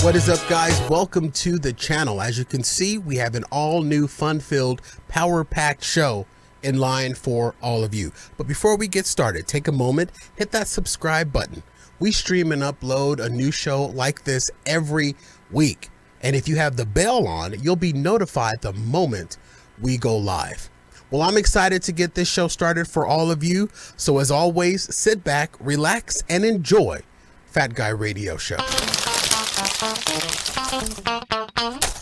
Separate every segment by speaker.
Speaker 1: What is up, guys? Welcome to the channel. As you can see, we have an all-new, fun-filled, power-packed show in line for all of you. But before we get started, take a moment, hit that subscribe button. We stream and upload a new show like this every week. And if you have the bell on, you'll be notified the moment we go live. Well, I'm excited to get this show started for all of you. So as always, sit back, relax, and enjoy Fat Guy Radio Show.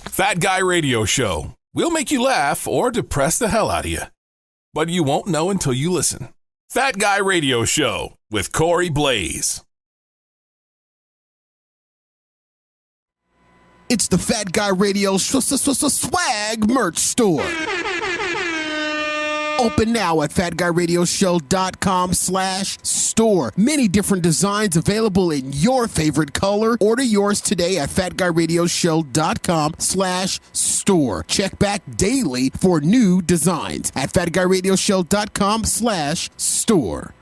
Speaker 2: Fat Guy Radio Show. We'll make you laugh or depress the hell out of you. But you won't know until you listen. Fat Guy Radio Show with Corey Blaze.
Speaker 3: It's the Fat Guy Radio Swag merch store. Open now at FatGuyRadioShow.com/store. Many different designs available in your favorite color. Order yours today at FatGuyRadioShow.com/store. Check back daily for new designs at FatGuyRadioShow.com/store.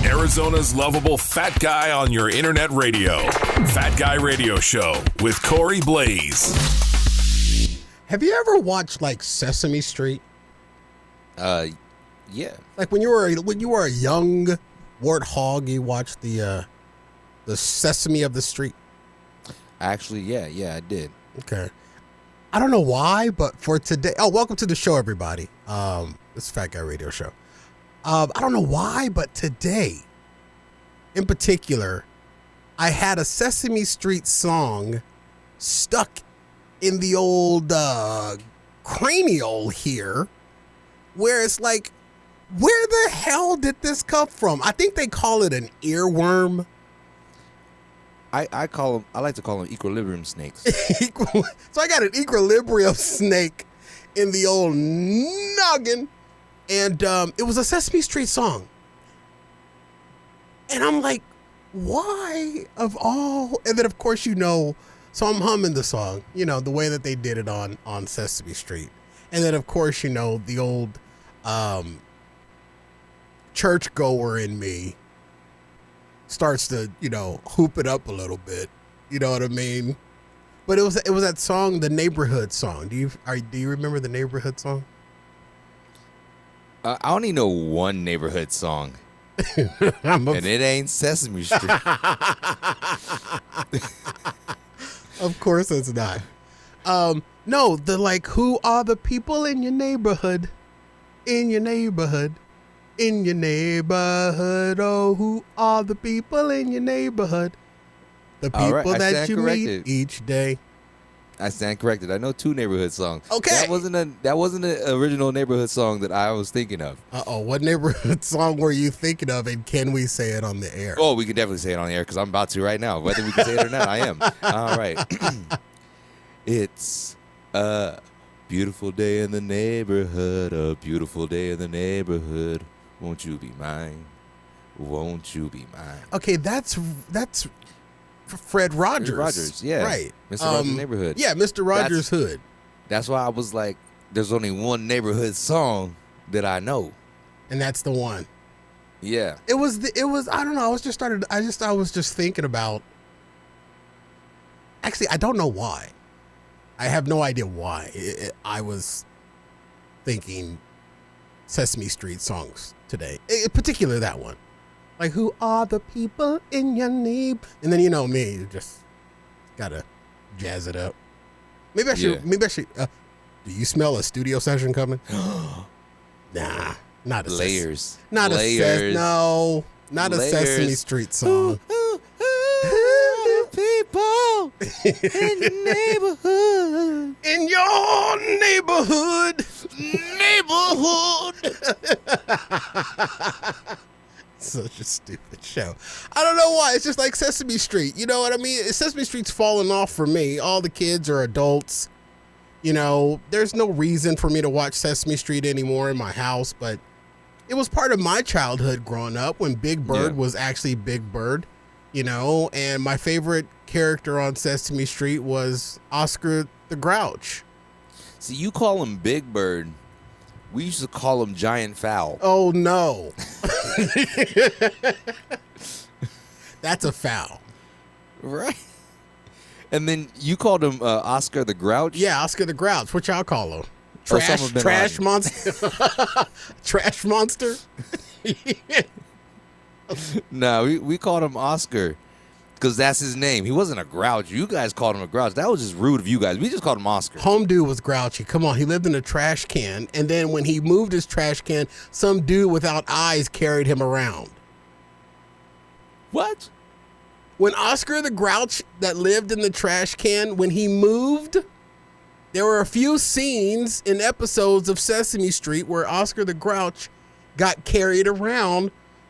Speaker 2: Arizona's lovable fat guy on your internet radio. Fat Guy Radio Show with Corey Blaze.
Speaker 1: Have you ever watched like Sesame Street?
Speaker 4: Yeah.
Speaker 1: Like when you were a young warthog, you watched the Sesame of the Street.
Speaker 4: Actually, yeah, I did.
Speaker 1: Okay. I don't know why, but for today, welcome to the show, everybody. It's Fat Guy Radio Show. I don't know why, but today, in particular, I had a Sesame Street song stuck in the old cranial here, where it's like, where the hell did this come from? I think they call it an earworm.
Speaker 4: I like to call them equilibrium snakes.
Speaker 1: So I got an equilibrium snake in the old noggin, and it was a Sesame Street song. And I'm like, why of all? And then of course, so I'm humming the song, the way that they did it on Sesame Street. And then of course, the old churchgoer in me starts to, hoop it up a little bit. You know what I mean? But it was that song, the Neighborhood song. Do you remember the Neighborhood song?
Speaker 4: I only know one neighborhood song. And it ain't Sesame Street.
Speaker 1: Of course it's not. No, who are the people in your neighborhood? In your neighborhood. In your neighborhood. Oh, who are the people in your neighborhood? The people that you meet each day.
Speaker 4: I stand corrected. I know two neighborhood songs.
Speaker 1: Okay.
Speaker 4: That wasn't an original neighborhood song that I was thinking of.
Speaker 1: What neighborhood song were you thinking of, and can we say it on the air?
Speaker 4: Oh, we can definitely say it on the air because I'm about to right now. Whether we can say it or not, I am. All right. It's a beautiful day in the neighborhood, a beautiful day in the neighborhood. Won't you be mine? Won't you be mine?
Speaker 1: Okay, that's Fred Rogers.
Speaker 4: Mr. Rogers, yeah.
Speaker 1: Right.
Speaker 4: Mr. Rogers' Neighborhood.
Speaker 1: Yeah, Mr. Rogers' Hood.
Speaker 4: That's why I was like, there's only one neighborhood song that I know.
Speaker 1: And that's the one.
Speaker 4: Yeah.
Speaker 1: It was I don't know, I was just thinking about, actually, I don't know why. I have no idea why I was thinking Sesame Street songs today. In particular, that one. Like, who are the people in your neighborhood? And then, me, you just gotta jazz it up. Maybe I should, do you smell a studio session coming? Nah, not a
Speaker 4: Layers.
Speaker 1: Not
Speaker 4: Layers.
Speaker 1: No, not
Speaker 4: Layers.
Speaker 1: A Sesame Street song.
Speaker 4: People in your neighborhood.
Speaker 1: In your neighborhood. Such a stupid show. I don't know why. It's just like Sesame Street. You know what I mean? Sesame Street's falling off for me. All the kids are adults. There's no reason for me to watch Sesame Street anymore in my house, but it was part of my childhood growing up when Big Bird was actually Big Bird, and my favorite character on Sesame Street was Oscar the Grouch.
Speaker 4: See, you call him Big Bird. We used to call him Giant Fowl.
Speaker 1: Oh, no. That's a foul.
Speaker 4: Right. And then you called him Oscar the Grouch?
Speaker 1: Yeah, Oscar the Grouch. What y'all call him?
Speaker 4: Osama bin
Speaker 1: Trash
Speaker 4: Laden.
Speaker 1: monster? Trash monster?
Speaker 4: No, we called him Oscar because that's his name. He wasn't a grouch. You guys called him a grouch. That was just rude of you guys. We just called him Oscar.
Speaker 1: Home dude was grouchy. Come on, he lived in a trash can, and then when he moved his trash can, some dude without eyes carried him around.
Speaker 4: What?
Speaker 1: When Oscar the Grouch that lived in the trash can, when he moved, there were a few scenes in episodes of Sesame Street where Oscar the Grouch got carried around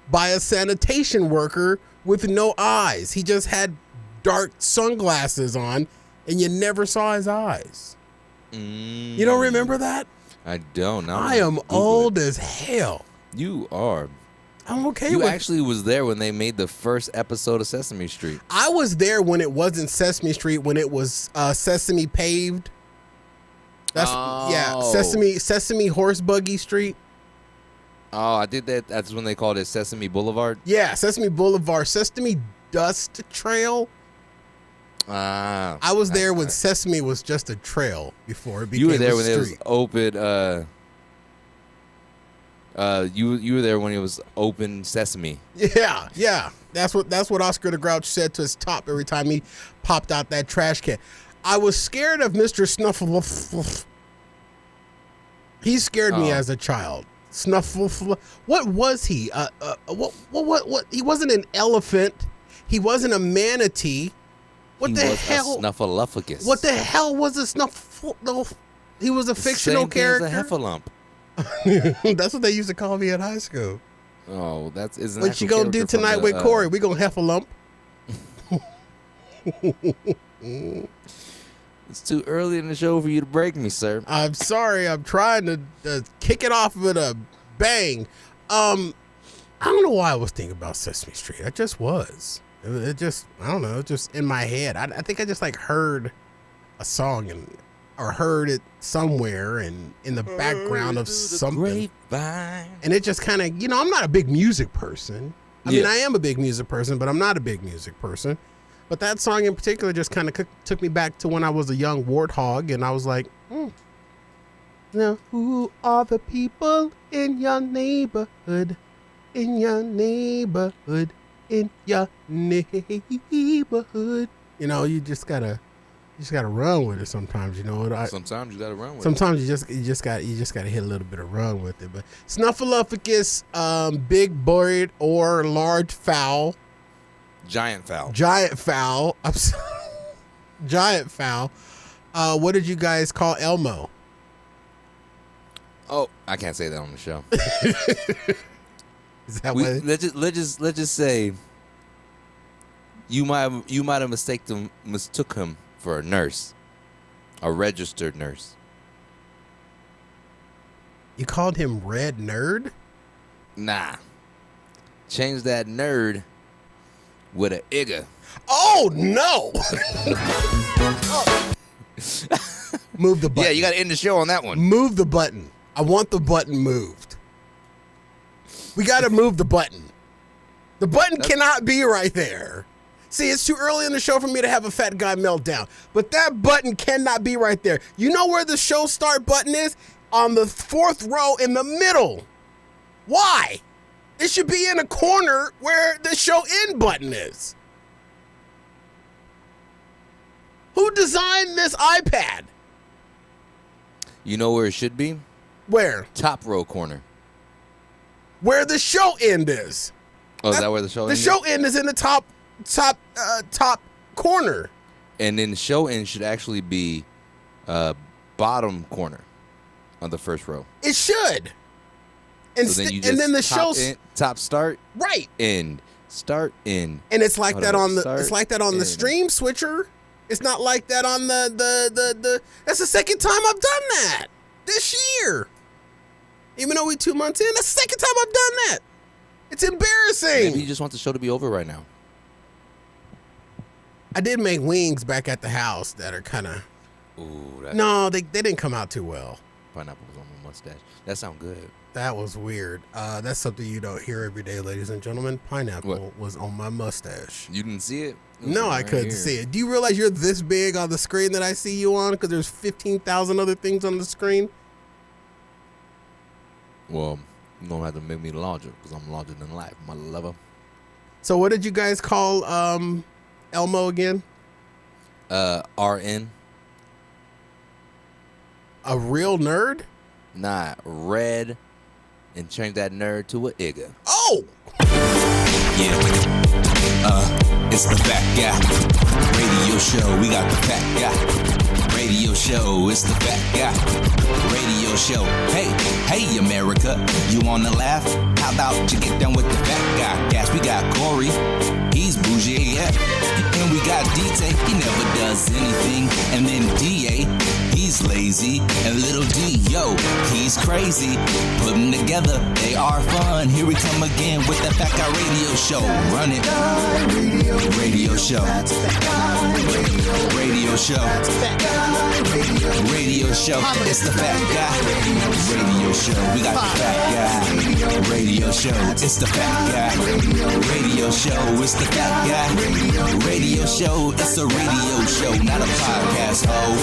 Speaker 1: by a sanitation worker with no eyes. He just had dark sunglasses on, and you never saw his eyes. You don't remember that?
Speaker 4: I don't.
Speaker 1: I am old as hell.
Speaker 4: You are.
Speaker 1: I'm okay
Speaker 4: You
Speaker 1: with
Speaker 4: actually was there when they made the first episode of Sesame Street.
Speaker 1: I was there when it wasn't Sesame Street, when it was Sesame Paved. Yeah, Sesame Horse Buggy Street.
Speaker 4: Oh, I did that. That's when they called it Sesame Boulevard.
Speaker 1: Yeah, Sesame Boulevard, Sesame Dust Trail. I was there when Sesame was just a trail before it became
Speaker 4: You were there
Speaker 1: a
Speaker 4: when
Speaker 1: street.
Speaker 4: it was open. You were there when it was open sesame.
Speaker 1: Yeah. That's what Oscar the Grouch said to his top every time he popped out that trash can. I was scared of Mr. Snuffleupagus. He scared me as a child. Snuffleupagus. What was he? What? He wasn't an elephant. He wasn't a manatee. What the hell?
Speaker 4: A Snuffleupagus.
Speaker 1: What the hell was a Snuffleupagus? He was a fictional character.
Speaker 4: Same thing as a heffalump.
Speaker 1: That's what they used to call me in high school.
Speaker 4: Oh, that's isn't.
Speaker 1: What you gonna do tonight with Corey? We gonna heffalump.
Speaker 4: It's too early in the show for you to break me, sir.
Speaker 1: I'm sorry. I'm trying to kick it off with a bang. I don't know why I was thinking about Sesame Street. I just was. It just, I don't know, just in my head. I think I just like heard a song or heard it somewhere and in the background of something. And it just kind of, I'm not a big music person. I mean, I am a big music person, but I'm not a big music person. But that song in particular just kind of took me back to when I was a young warthog, and I was like, now, who are the people in your neighborhood? In your neighborhood? In your neighborhood? You just gotta run with it sometimes.
Speaker 4: Sometimes you gotta run with it.
Speaker 1: Sometimes you just gotta hit a little bit of run with it. But Snuffleupagus, big bird or large fowl.
Speaker 4: Giant fowl.
Speaker 1: I'm sorry. Giant fowl. What did you guys call Elmo?
Speaker 4: Oh, I can't say that on the show.
Speaker 1: Is that
Speaker 4: let's just say you might have mistook him for a nurse, a registered nurse.
Speaker 1: You called him Red Nerd?
Speaker 4: Nah. Change that nerd with an igga.
Speaker 1: Oh no! Move the button.
Speaker 4: Yeah, you got to end the show on that one.
Speaker 1: Move the button. I want the button moved. We got to move the button. The button cannot be right there. See, it's too early in the show for me to have a fat guy meltdown. But that button cannot be right there. You know where the show start button is? On the fourth row in the middle. Why? It should be in a corner where the show end button is. Who designed this iPad?
Speaker 4: You know where it should be?
Speaker 1: Where?
Speaker 4: Top row corner.
Speaker 1: Where the show end is.
Speaker 4: Oh, is that where the show end is?
Speaker 1: The show end is in the top corner.
Speaker 4: And then the show end should actually be bottom corner on the first row.
Speaker 1: It should. And,
Speaker 4: so
Speaker 1: then the show's
Speaker 4: top start,
Speaker 1: right,
Speaker 4: end, start, end.
Speaker 1: And it's like that on the stream switcher. It's not like that on the that's the second time I've done that this year. Even though we 2 months in, that's the second time I've done that. It's embarrassing.
Speaker 4: Maybe you just want the show to be over right now.
Speaker 1: I did make wings back at the house that are kind of.
Speaker 4: Ooh.
Speaker 1: No, they didn't come out too well.
Speaker 4: Pineapple was on my mustache. That sound good.
Speaker 1: That was weird. That's something you don't hear every day, ladies and gentlemen. Pineapple was on my mustache.
Speaker 4: You didn't see it?
Speaker 1: No, I couldn't see it. Do you realize you're this big on the screen that I see you on? Because there's 15,000 other things on the screen.
Speaker 4: Well, you don't have to make me larger because I'm larger than life, my lover.
Speaker 1: So what did you guys call Elmo again?
Speaker 4: RN.
Speaker 1: A real nerd?
Speaker 4: Nah, red, and change that nerd to a Igga.
Speaker 1: Oh!
Speaker 5: Yeah. It's the Fat Guy Radio Show. We got the Fat Guy Radio Show. It's the Fat Guy Radio Show. Hey, America. You wanna laugh? How about you get down with the Fat Guy? Yes, we got Corey. He's bougie, yeah. And we got DJ. He never does anything. And then DA. He's lazy. And little D, yo, he's crazy. Put them together, they are fun. Here we come again with the Fat Guy Radio Show. Run it. Radio Show. Radio Show. Radio Show. It's the Fat Guy Radio Show. We got the Fat Guy Radio Show. It's the Fat Guy Radio Show. It's the Fat Guy Radio Show. It's a radio show, not a podcast, ho.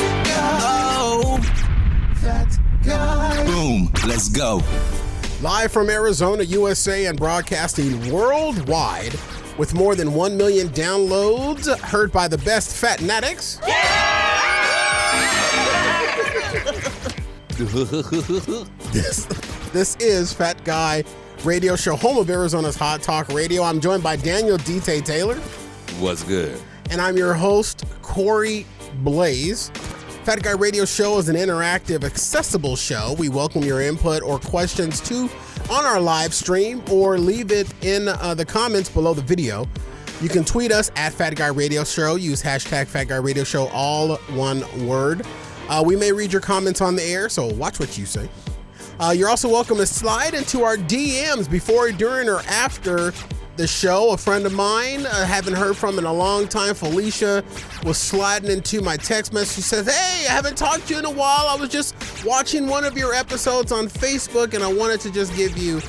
Speaker 5: Oh, Fat Guy. Boom, let's go.
Speaker 1: Live from Arizona, USA, and broadcasting worldwide with more than 1 million downloads, heard by the best fatnatics. This is Fat Guy Radio Show, home of Arizona's Hot Talk Radio. I'm joined by Daniel D.T. Taylor.
Speaker 4: What's good?
Speaker 1: And I'm your host, Corey Blaze. Fat Guy Radio Show is an interactive, accessible show. We welcome your input or questions on our live stream, or leave it in the comments below the video. You can tweet us at Fat Guy Radio Show. Use hashtag Fat Guy Radio Show, all one word. We may read your comments on the air, so watch what you say. You're also welcome to slide into our DMs before, during, or after the show. A friend of mine, haven't heard from in a long time, Felicia, was sliding into my text message. She says, hey, I haven't talked to you in a while. I was just watching one of your episodes on Facebook, and I wanted to just give you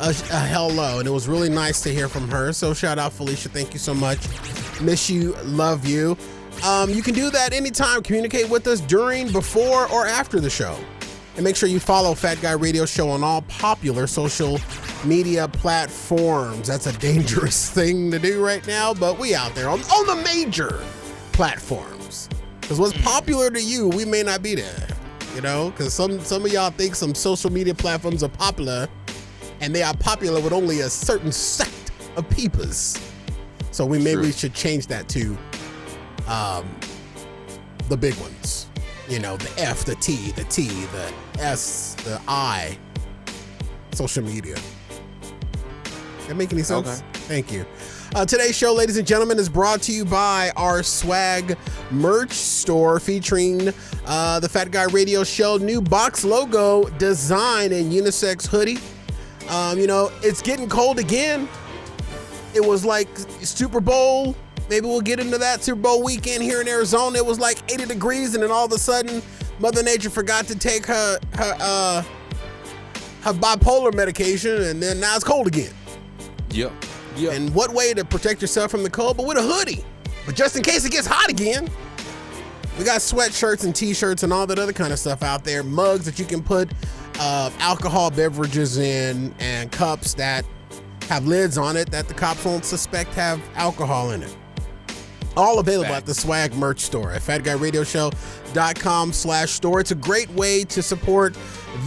Speaker 1: a hello. And it was really nice to hear from her. So shout out, Felicia. Thank you so much. Miss you. Love you. You can do that anytime. Communicate with us during, before, or after the show. And make sure you follow Fat Guy Radio Show on all popular social media platforms. That's a dangerous thing to do right now, but we out there on the major platforms. Because what's popular to you, we may not be there. You know, because some of y'all think some social media platforms are popular, and they are popular with only a certain sect of peepers. So we should change that to the big ones. You know, the F, the T, the S, the I, social media. That make any sense? Okay. Thank you. Today's show, ladies and gentlemen, is brought to you by our swag merch store featuring the Fat Guy Radio Show new box logo design and unisex hoodie. You know, it's getting cold again. It was like Super Bowl. Maybe we'll get into that Super Bowl weekend here in Arizona. It was like 80 degrees, and then all of a sudden, Mother Nature forgot to take her bipolar medication, and then now it's cold again.
Speaker 4: Yep.
Speaker 1: And what way to protect yourself from the cold? But with a hoodie. But just in case it gets hot again, we got sweatshirts and t-shirts and all that other kind of stuff out there. Mugs that you can put alcohol beverages in, and cups that have lids on it that the cops won't suspect have alcohol in it. All available at the swag merch store at FatGuyRadioShow.com/store. It's a great way to support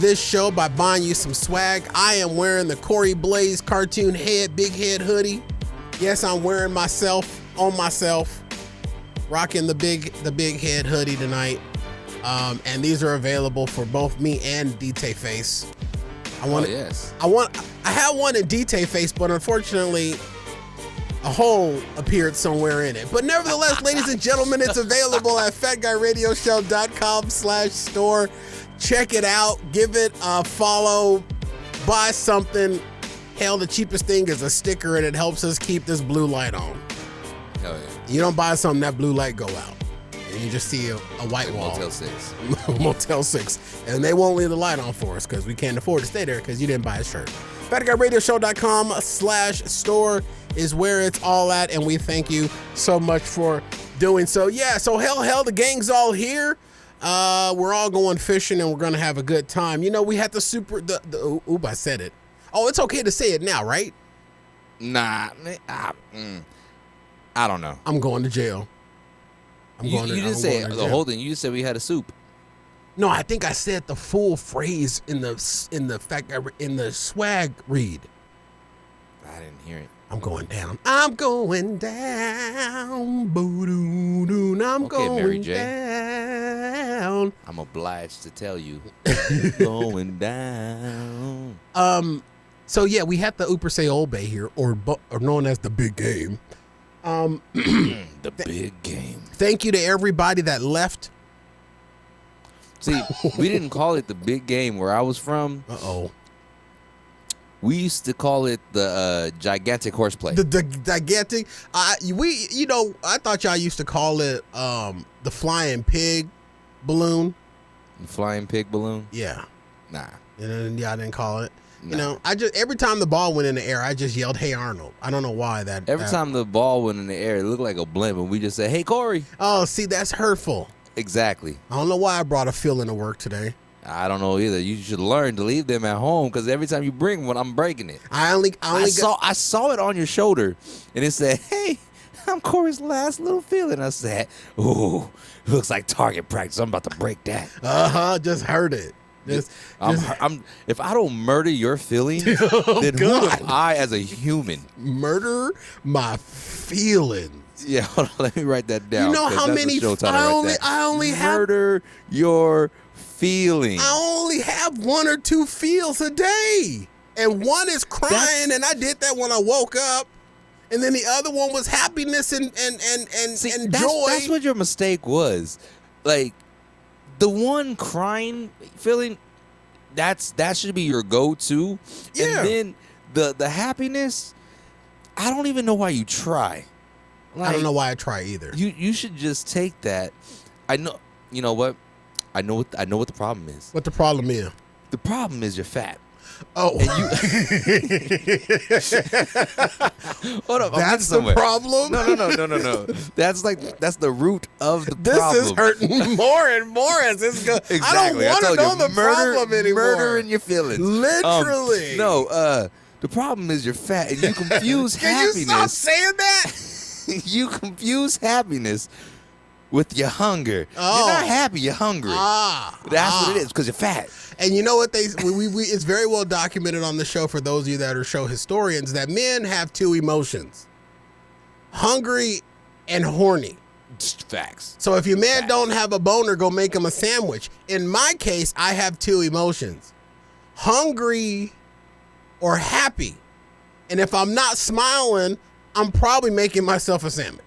Speaker 1: this show by buying you some swag. I am wearing the Corey Blaze cartoon big head hoodie. Yes, I'm wearing myself, rocking the big head hoodie tonight. And these are available for both me and DT Face. I had one in DT Face, but unfortunately, a hole appeared somewhere in it. But nevertheless, ladies and gentlemen, it's available at FatGuyRadioShow.com/store. Check it out. Give it a follow. Buy something. Hell, the cheapest thing is a sticker, and it helps us keep this blue light on.
Speaker 4: Hell yeah.
Speaker 1: You don't buy something, that blue light go out. and you just see a white wall.
Speaker 4: Motel 6.
Speaker 1: Motel 6. And they won't leave the light on for us because we can't afford to stay there because you didn't buy a shirt. FatGuyRadioShow.com/store is where it's all at, and we thank you so much for doing so. Yeah, so hell, the gang's all here. We're all going fishing, and we're going to have a good time. You know, we had I said it. Oh, it's okay to say it now, right?
Speaker 4: Nah, I don't know.
Speaker 1: I'm going to jail.
Speaker 4: You didn't say the whole thing. You just said we had a soup.
Speaker 1: No, I think I said the full phrase in the swag read.
Speaker 4: I didn't hear it.
Speaker 1: I'm going down. I'm going down. Boo-doo-doo. I'm
Speaker 4: Okay,
Speaker 1: going
Speaker 4: Mary J.
Speaker 1: down.
Speaker 4: I'm obliged to tell you. Going down.
Speaker 1: So yeah, we had the Upper Say Old Bay here, or known as the Big Game.
Speaker 4: The big game.
Speaker 1: Thank you to everybody that left.
Speaker 4: See, we didn't call it the big game where I was from.
Speaker 1: Uh-oh.
Speaker 4: We used to call it the gigantic horseplay.
Speaker 1: The gigantic. I thought y'all used to call it the flying pig balloon.
Speaker 4: The flying pig balloon?
Speaker 1: Yeah.
Speaker 4: Nah.
Speaker 1: And y'all didn't call it.
Speaker 4: Nah.
Speaker 1: You know, every time the ball went in the air, I just yelled, "Hey Arnold!" I don't know why that.
Speaker 4: Every time the ball went in the air, it looked like a blimp, and we just said, "Hey Corey."
Speaker 1: Oh, see, that's hurtful.
Speaker 4: Exactly.
Speaker 1: I don't know why I brought a feeling to work today.
Speaker 4: I don't know either. You should learn to leave them at home because every time you bring one, I'm breaking it. I saw it on your shoulder, and it said, "Hey, I'm Corey's last little feeling." I said, "Ooh, looks like target practice. I'm about to break that."
Speaker 1: Just heard it.
Speaker 4: If I don't murder your feelings, then who am I as a human?
Speaker 1: Murder my feelings.
Speaker 4: Yeah, hold on, let me write that down.
Speaker 1: You know how many? I only have
Speaker 4: murder your feelings.
Speaker 1: I only have one or two feels a day, and one is crying, and I did that when I woke up, and then the other one was happiness and joy.
Speaker 4: That's what your mistake was. Like the one crying feeling, that should be your go-to.
Speaker 1: Yeah.
Speaker 4: And then the happiness, I don't even know why you try. Like,
Speaker 1: I don't know why I try either.
Speaker 4: You should just take that. I know. You know what? I know what the problem is.
Speaker 1: What the problem is?
Speaker 4: The problem is you're fat.
Speaker 1: Oh,
Speaker 4: hold up!
Speaker 1: That's the problem.
Speaker 4: No. That's the root of the
Speaker 1: this
Speaker 4: problem.
Speaker 1: This is hurting more and more as this goes.
Speaker 4: Exactly.
Speaker 1: I don't want to know the problem anymore.
Speaker 4: Murdering your feelings.
Speaker 1: Literally.
Speaker 4: The problem is you're fat and you confuse
Speaker 1: Can
Speaker 4: happiness.
Speaker 1: you stop saying that?
Speaker 4: You confuse happiness with your hunger.
Speaker 1: Oh.
Speaker 4: You're not happy, you're hungry. That's what it is, because you're fat.
Speaker 1: And you know what it's very well documented on the show for those of you that are show historians that men have two emotions: hungry and horny.
Speaker 4: Facts.
Speaker 1: So if your man don't have a boner, go make him a sandwich. In my case, I have two emotions: hungry or happy. And if I'm not smiling, I'm probably making myself a sandwich.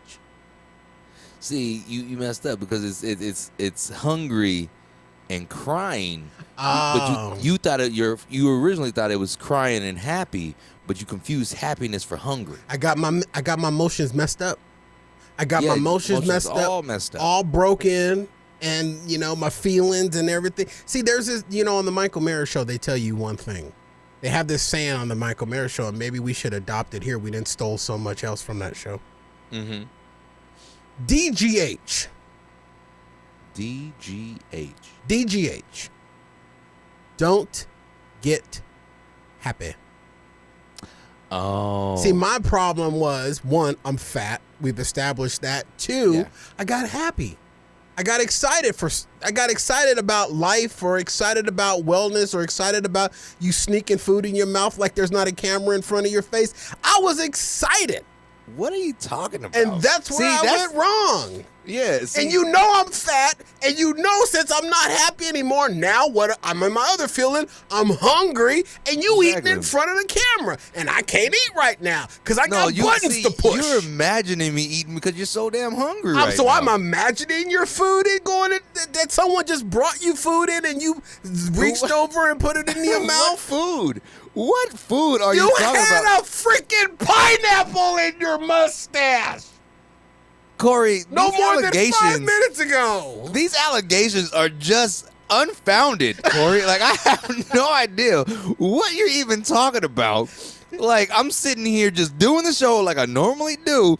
Speaker 4: See, you messed up because it's hungry and crying.
Speaker 1: Oh.
Speaker 4: But you thought you originally thought it was crying and happy, but you confused happiness for hungry.
Speaker 1: I got my emotions messed up. I got my emotions messed up. All broken, and my feelings and everything. See, there's this, on the Michael Mara show, they tell you one thing. They have this saying on the Michael Mara show, and maybe we should adopt it here. We didn't stole so much else from that show.
Speaker 4: Mm-hmm.
Speaker 1: DGH. Don't get happy.
Speaker 4: Oh.
Speaker 1: See, my problem was, one, I'm fat. We've established that. Two, I got happy. I got excited about life, or excited about wellness, or excited about you sneaking food in your mouth like there's not a camera in front of your face. I was excited.
Speaker 4: What are you talking about?
Speaker 1: And that's where I went wrong.
Speaker 4: Yeah.
Speaker 1: And I'm fat, and since I'm not happy anymore, now I'm in my other feeling, I'm hungry, and you eating in front of the camera, and I can't eat right now because I got buttons to push.
Speaker 4: You're imagining me eating because you're so damn hungry now.
Speaker 1: I'm imagining your food and that someone just brought you food in and you reached over and put it in your mouth.
Speaker 4: What food are you talking about?
Speaker 1: You had a freaking pineapple in your mustache.
Speaker 4: Corey,
Speaker 1: no more than 5 minutes ago.
Speaker 4: These allegations are just unfounded, Corey. Like, I have no idea what you're even talking about. Like, I'm sitting here just doing the show like I normally do,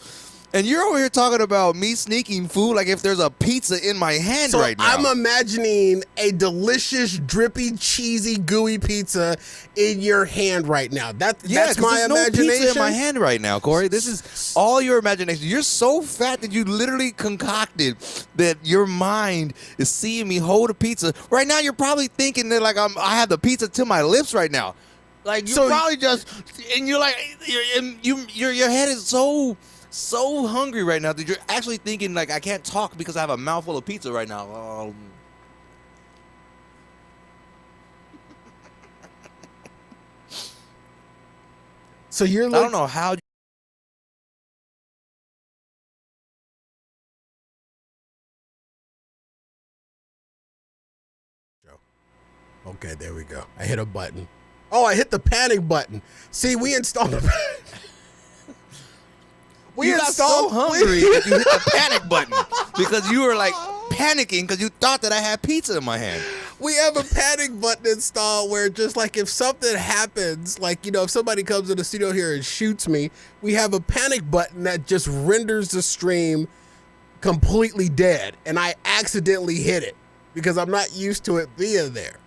Speaker 4: and you're over here talking about me sneaking food like if there's a pizza in my hand right now.
Speaker 1: I'm imagining a delicious, drippy, cheesy, gooey pizza in your hand right now. That's my imagination.
Speaker 4: No pizza in my hand right now, Corey. This is all your imagination. You're so fat that you literally concocted that your mind is seeing me hold a pizza. Right now, you're probably thinking that like I have the pizza to my lips right now. Like you're probably just, and you're like, your head is so hungry right now that you're actually thinking like I can't talk because I have a mouthful of pizza right now.
Speaker 1: So you're
Speaker 4: I don't know how.
Speaker 1: Okay, there we go. I hit a button. Oh, I hit the panic button. See, we installed the
Speaker 4: You got so hungry that you hit the panic button because you were like panicking because you thought that I had pizza in my hand.
Speaker 1: We have a panic button installed where just like if something happens, like, you know, if somebody comes in the studio here and shoots me, we have a panic button that just renders the stream completely dead. And I accidentally hit it because I'm not used to it being there.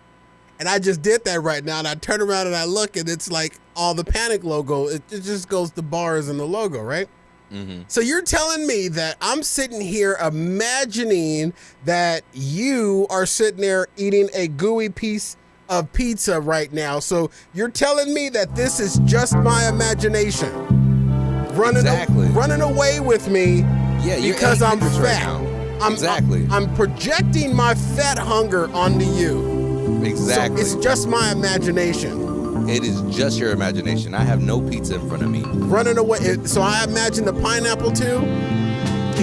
Speaker 1: And I just did that right now, and I turn around and I look, and it's like all the panic logo. It just goes the bars and the logo, right? Mm-hmm. So you're telling me that I'm sitting here imagining that you are sitting there eating a gooey piece of pizza right now. So you're telling me that this is just my imagination running away with me because I'm fat.
Speaker 4: Right
Speaker 1: I'm projecting my fat hunger onto you.
Speaker 4: Exactly.
Speaker 1: So it's just my imagination.
Speaker 4: It is just your imagination. I have no pizza in front of me.
Speaker 1: Running away. So I imagine the pineapple too?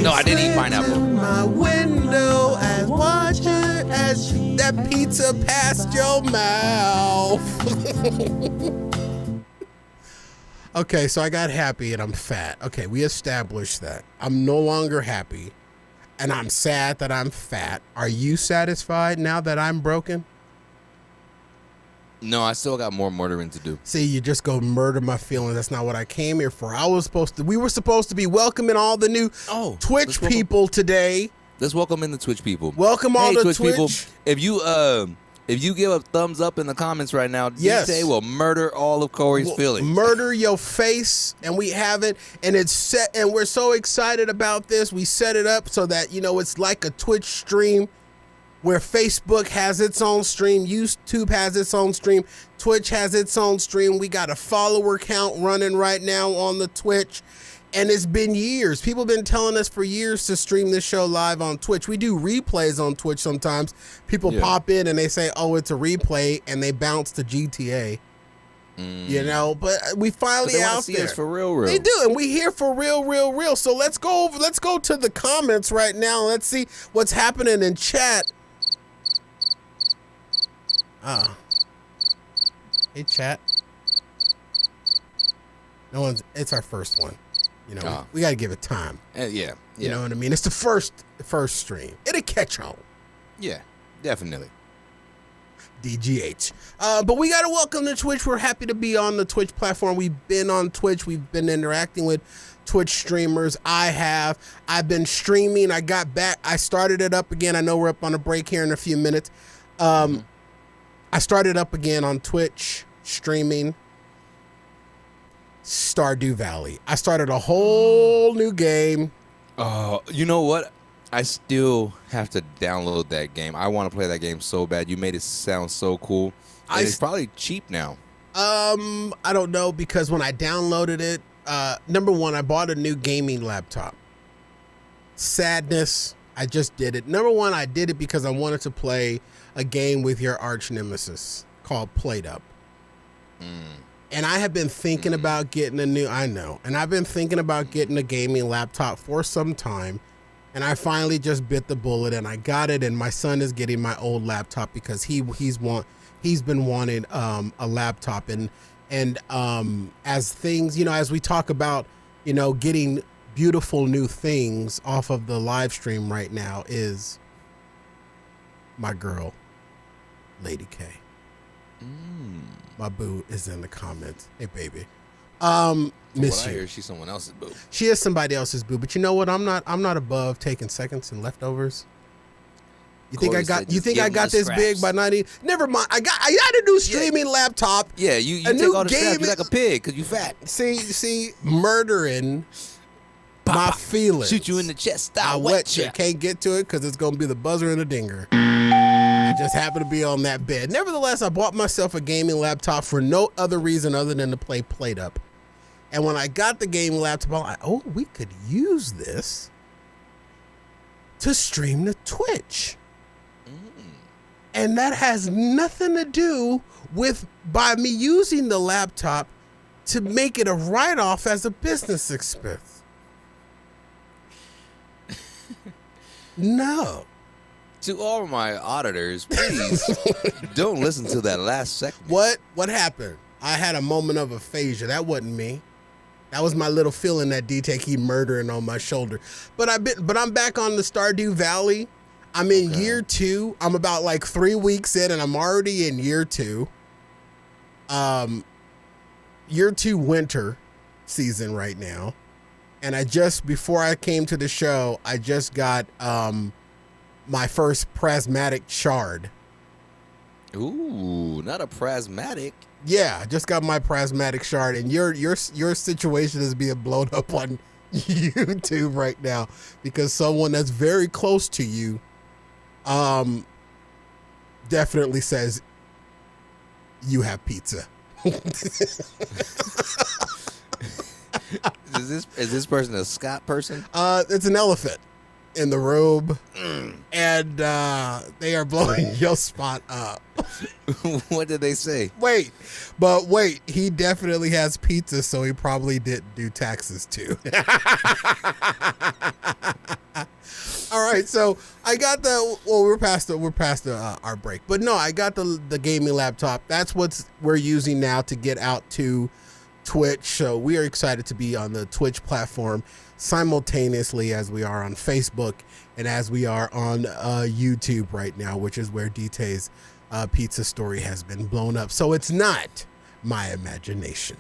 Speaker 4: No, I didn't eat pineapple.
Speaker 1: In my window as watching as that pizza passed your mouth. Okay, so I got happy and I'm fat. Okay, we established that. I'm no longer happy and I'm sad that I'm fat. Are you satisfied now that I'm broken?
Speaker 4: No, I still got more murdering to do.
Speaker 1: See, you just go murder my feelings. That's not what I came here for. We were supposed to be welcoming all the new Twitch people today.
Speaker 4: Let's welcome in the Twitch people.
Speaker 1: Welcome all the Twitch
Speaker 4: people. If you give a thumbs up in the comments right now, DJ will murder all of Corey's feelings.
Speaker 1: Murder your face, and we have it, and it's set, and we're so excited about this. We set it up so that, you know, it's like a Twitch stream where Facebook has its own stream, YouTube has its own stream, Twitch has its own stream. We got a follower count running right now on the Twitch, and it's been years. People have been telling us for years to stream this show live on Twitch. We do replays on Twitch sometimes. People pop in and they say, oh, it's a replay, and they bounce to GTA. You know, but we finally out there.
Speaker 4: For real.
Speaker 1: They do, and we here for real. So let's go to the comments right now. Let's see what's happening in chat. Hey, chat. It's our first one. You know, we got to give it time.
Speaker 4: Yeah.
Speaker 1: You know what I mean? It's the first stream. It'll catch on.
Speaker 4: Yeah, definitely.
Speaker 1: DGH. But we got to welcome to Twitch. We're happy to be on the Twitch platform. We've been on Twitch. We've been interacting with Twitch streamers. I've been streaming. I got back. I started it up again. I know we're up on a break here in a few minutes. I started up again on Twitch streaming Stardew Valley. I started a whole new game.
Speaker 4: You know what? I still have to download that game. I want to play that game so bad. You made it sound so cool. And it's probably cheap now.
Speaker 1: I don't know, because when I downloaded it, number one, I bought a new gaming laptop. Sadness. I just did it. Number one, I did it because I wanted to play a game with your arch nemesis called Played Up. And I have been thinking about getting I've been thinking about getting a gaming laptop for some time. And I finally just bit the bullet and I got it. And my son is getting my old laptop because he's been wanting a laptop. And as things, you know, as we talk about, you know, getting beautiful new things off of the live stream right now is my girl, Lady K. My boo is in the comments. Hey, baby. Miss you.
Speaker 4: I hear she's someone else's boo.
Speaker 1: She is somebody else's boo, but you know what? I'm not above taking seconds and leftovers. You think I got this scraps. Big by 90? Never mind. I got a new streaming laptop.
Speaker 4: Yeah, you take all the scraps. You're like a pig because you fat.
Speaker 1: See, murdering my feelings.
Speaker 4: Shoot you in the chest.
Speaker 1: I wet you. Can't get to it because it's gonna be the buzzer and the dinger. I just happen to be on that bed. Nevertheless, I bought myself a gaming laptop for no other reason other than to play Plate Up. And when I got the gaming laptop, I'm like, oh, we could use this to stream to Twitch. And that has nothing to do with by me using the laptop to make it a write-off as a business expense. No.
Speaker 4: To all of my auditors, please don't listen to that last segment.
Speaker 1: What happened? I had a moment of aphasia. That wasn't me. That was my little feeling that D-Tech keep murdering on my shoulder. But I'm back on the Stardew Valley. I'm in year 2. I'm about like 3 weeks in, and I'm already in year 2. Year 2 winter season right now. And before I came to the show, I just got my first prismatic shard.
Speaker 4: Ooh, not a prismatic.
Speaker 1: Yeah, I just got my prismatic shard, and your situation is being blown up on YouTube right now because someone that's very close to you definitely says you have pizza.
Speaker 4: Is this person a Scott person?
Speaker 1: It's an elephant in the robe, and they are blowing your spot up.
Speaker 4: What did they say?
Speaker 1: Wait, he definitely has pizza, so he probably didn't do taxes too. All right, so I got we're past our break, but no, I got the gaming laptop. That's what we're using now to get out to Twitch. So we are excited to be on the Twitch platform simultaneously as we are on Facebook and as we are on YouTube right now, which is where DT's pizza story has been blown up. So it's not my imagination.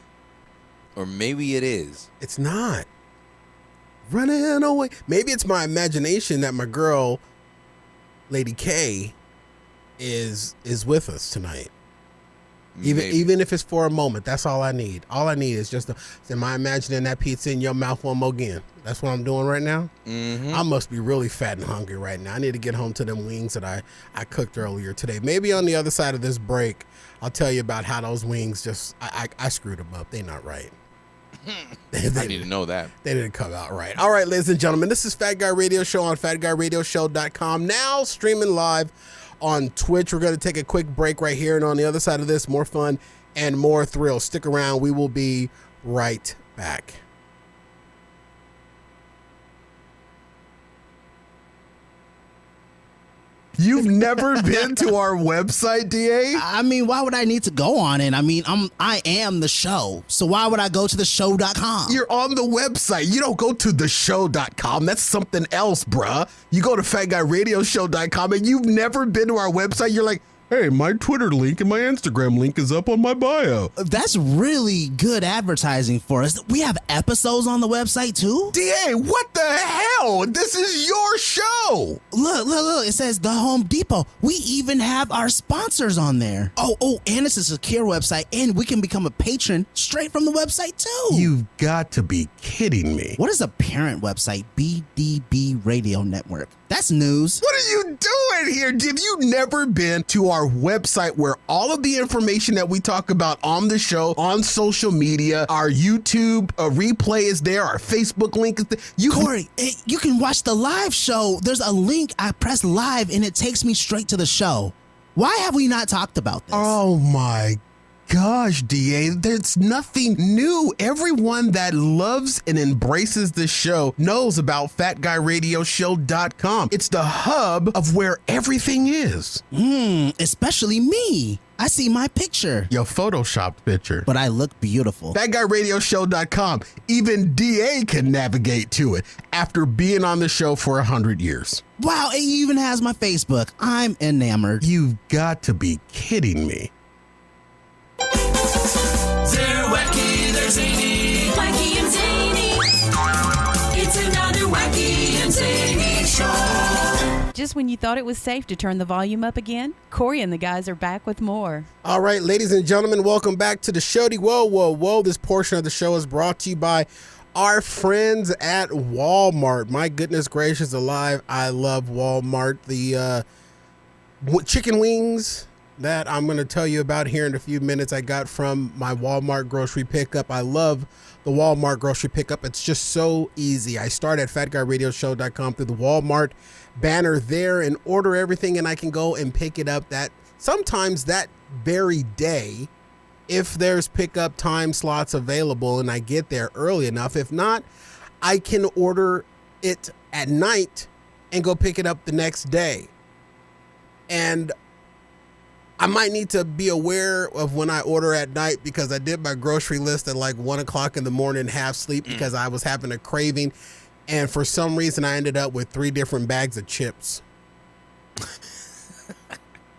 Speaker 4: Or maybe it is.
Speaker 1: It's not. Running away. Maybe it's my imagination that my girl, Lady K, is with us tonight. Even if it's for a moment, that's all I need. All I need is just am I imagining that pizza in your mouth one more again? That's what I'm doing right now. Mm-hmm. I must be really fat and hungry right now. I need to get home to them wings that I cooked earlier today. Maybe on the other side of this break, I'll tell you about how those wings I screwed them up. They're not right.
Speaker 4: I need to know that.
Speaker 1: They didn't come out right. All right, ladies and gentlemen, this is Fat Guy Radio Show on FatGuyRadioShow.com. Now streaming live on Twitch. We're going to take a quick break right here, and on the other side of this, more fun and more thrills. Stick around. We will be right back. You've never been to our website, DA?
Speaker 6: I mean, why would I need to go on it? I mean, I am the show. So why would I go to theshow.com?
Speaker 1: You're on the website. You don't go to theshow.com. That's something else, bruh. You go to FatGuyRadioShow.com, and you've never been to our website. You're like, hey, my Twitter link and my Instagram link is up on my bio.
Speaker 6: That's really good advertising for us. We have episodes on the website too?
Speaker 1: DA, what the hell? This is your show.
Speaker 6: Look. It says The Home Depot. We even have our sponsors on there. Oh, and it's a secure website, and we can become a patron straight from the website too.
Speaker 1: You've got to be kidding me.
Speaker 6: What is a parent website? BDB Radio Network. That's news.
Speaker 1: What are you doing here? Have you never been to our website where all of the information that we talk about on the show, on social media, our YouTube replay is there, our Facebook link is there?
Speaker 6: Corey, you can watch the live show. There's a link. I press live and it takes me straight to the show. Why have we not talked about this?
Speaker 1: Oh my gosh, DA, there's nothing new. Everyone that loves and embraces this show knows about FatGuyRadioShow.com. It's the hub of where everything is.
Speaker 6: Especially me. I see my picture.
Speaker 1: Your photoshopped picture.
Speaker 6: But I look beautiful.
Speaker 1: FatGuyRadioShow.com. Even DA can navigate to it after being on the show for 100 years.
Speaker 6: Wow, it even has my Facebook. I'm enamored.
Speaker 1: You've got to be kidding me.
Speaker 7: They're wacky, they're zany. Wacky and zany. It's another wacky and zany show.
Speaker 8: Just when you thought it was safe to turn the volume up again, Corey and the guys are back with more.
Speaker 1: All right, ladies and gentlemen, welcome back to the show. Whoa, whoa, whoa. This portion of the show is brought to you by our friends at Walmart. My goodness gracious alive, I love Walmart. The chicken wings that I'm going to tell you about here in a few minutes I got from my Walmart grocery pickup. I love the Walmart grocery pickup. It's just so easy. I start at FatGuyRadioShow.com through the Walmart banner there and order everything, and I can go and pick it up sometimes that very day if there's pickup time slots available and I get there early enough. If not, I can order it at night and go pick it up the next day. And I might need to be aware of when I order at night because I did my grocery list at like 1 o'clock in the morning, half sleep, because I was having a craving. And for some reason, I ended up with 3 different bags of chips.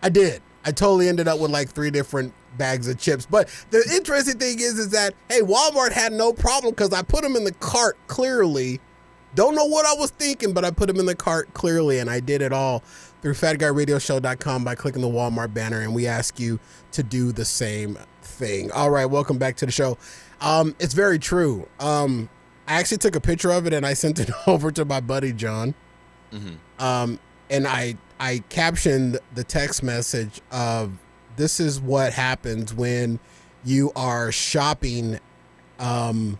Speaker 1: I did. I totally ended up with like 3 different bags of chips. But the interesting thing is that, hey, Walmart had no problem because I put them in the cart clearly. Don't know what I was thinking, but I put them in the cart clearly, and I did it all through FatGuyRadioShow.com by clicking the Walmart banner, and we ask you to do the same thing. All right, welcome back to the show. It's very true. I actually took a picture of it, and I sent it over to my buddy John. And I captioned the text message of, this is what happens when you are shopping, when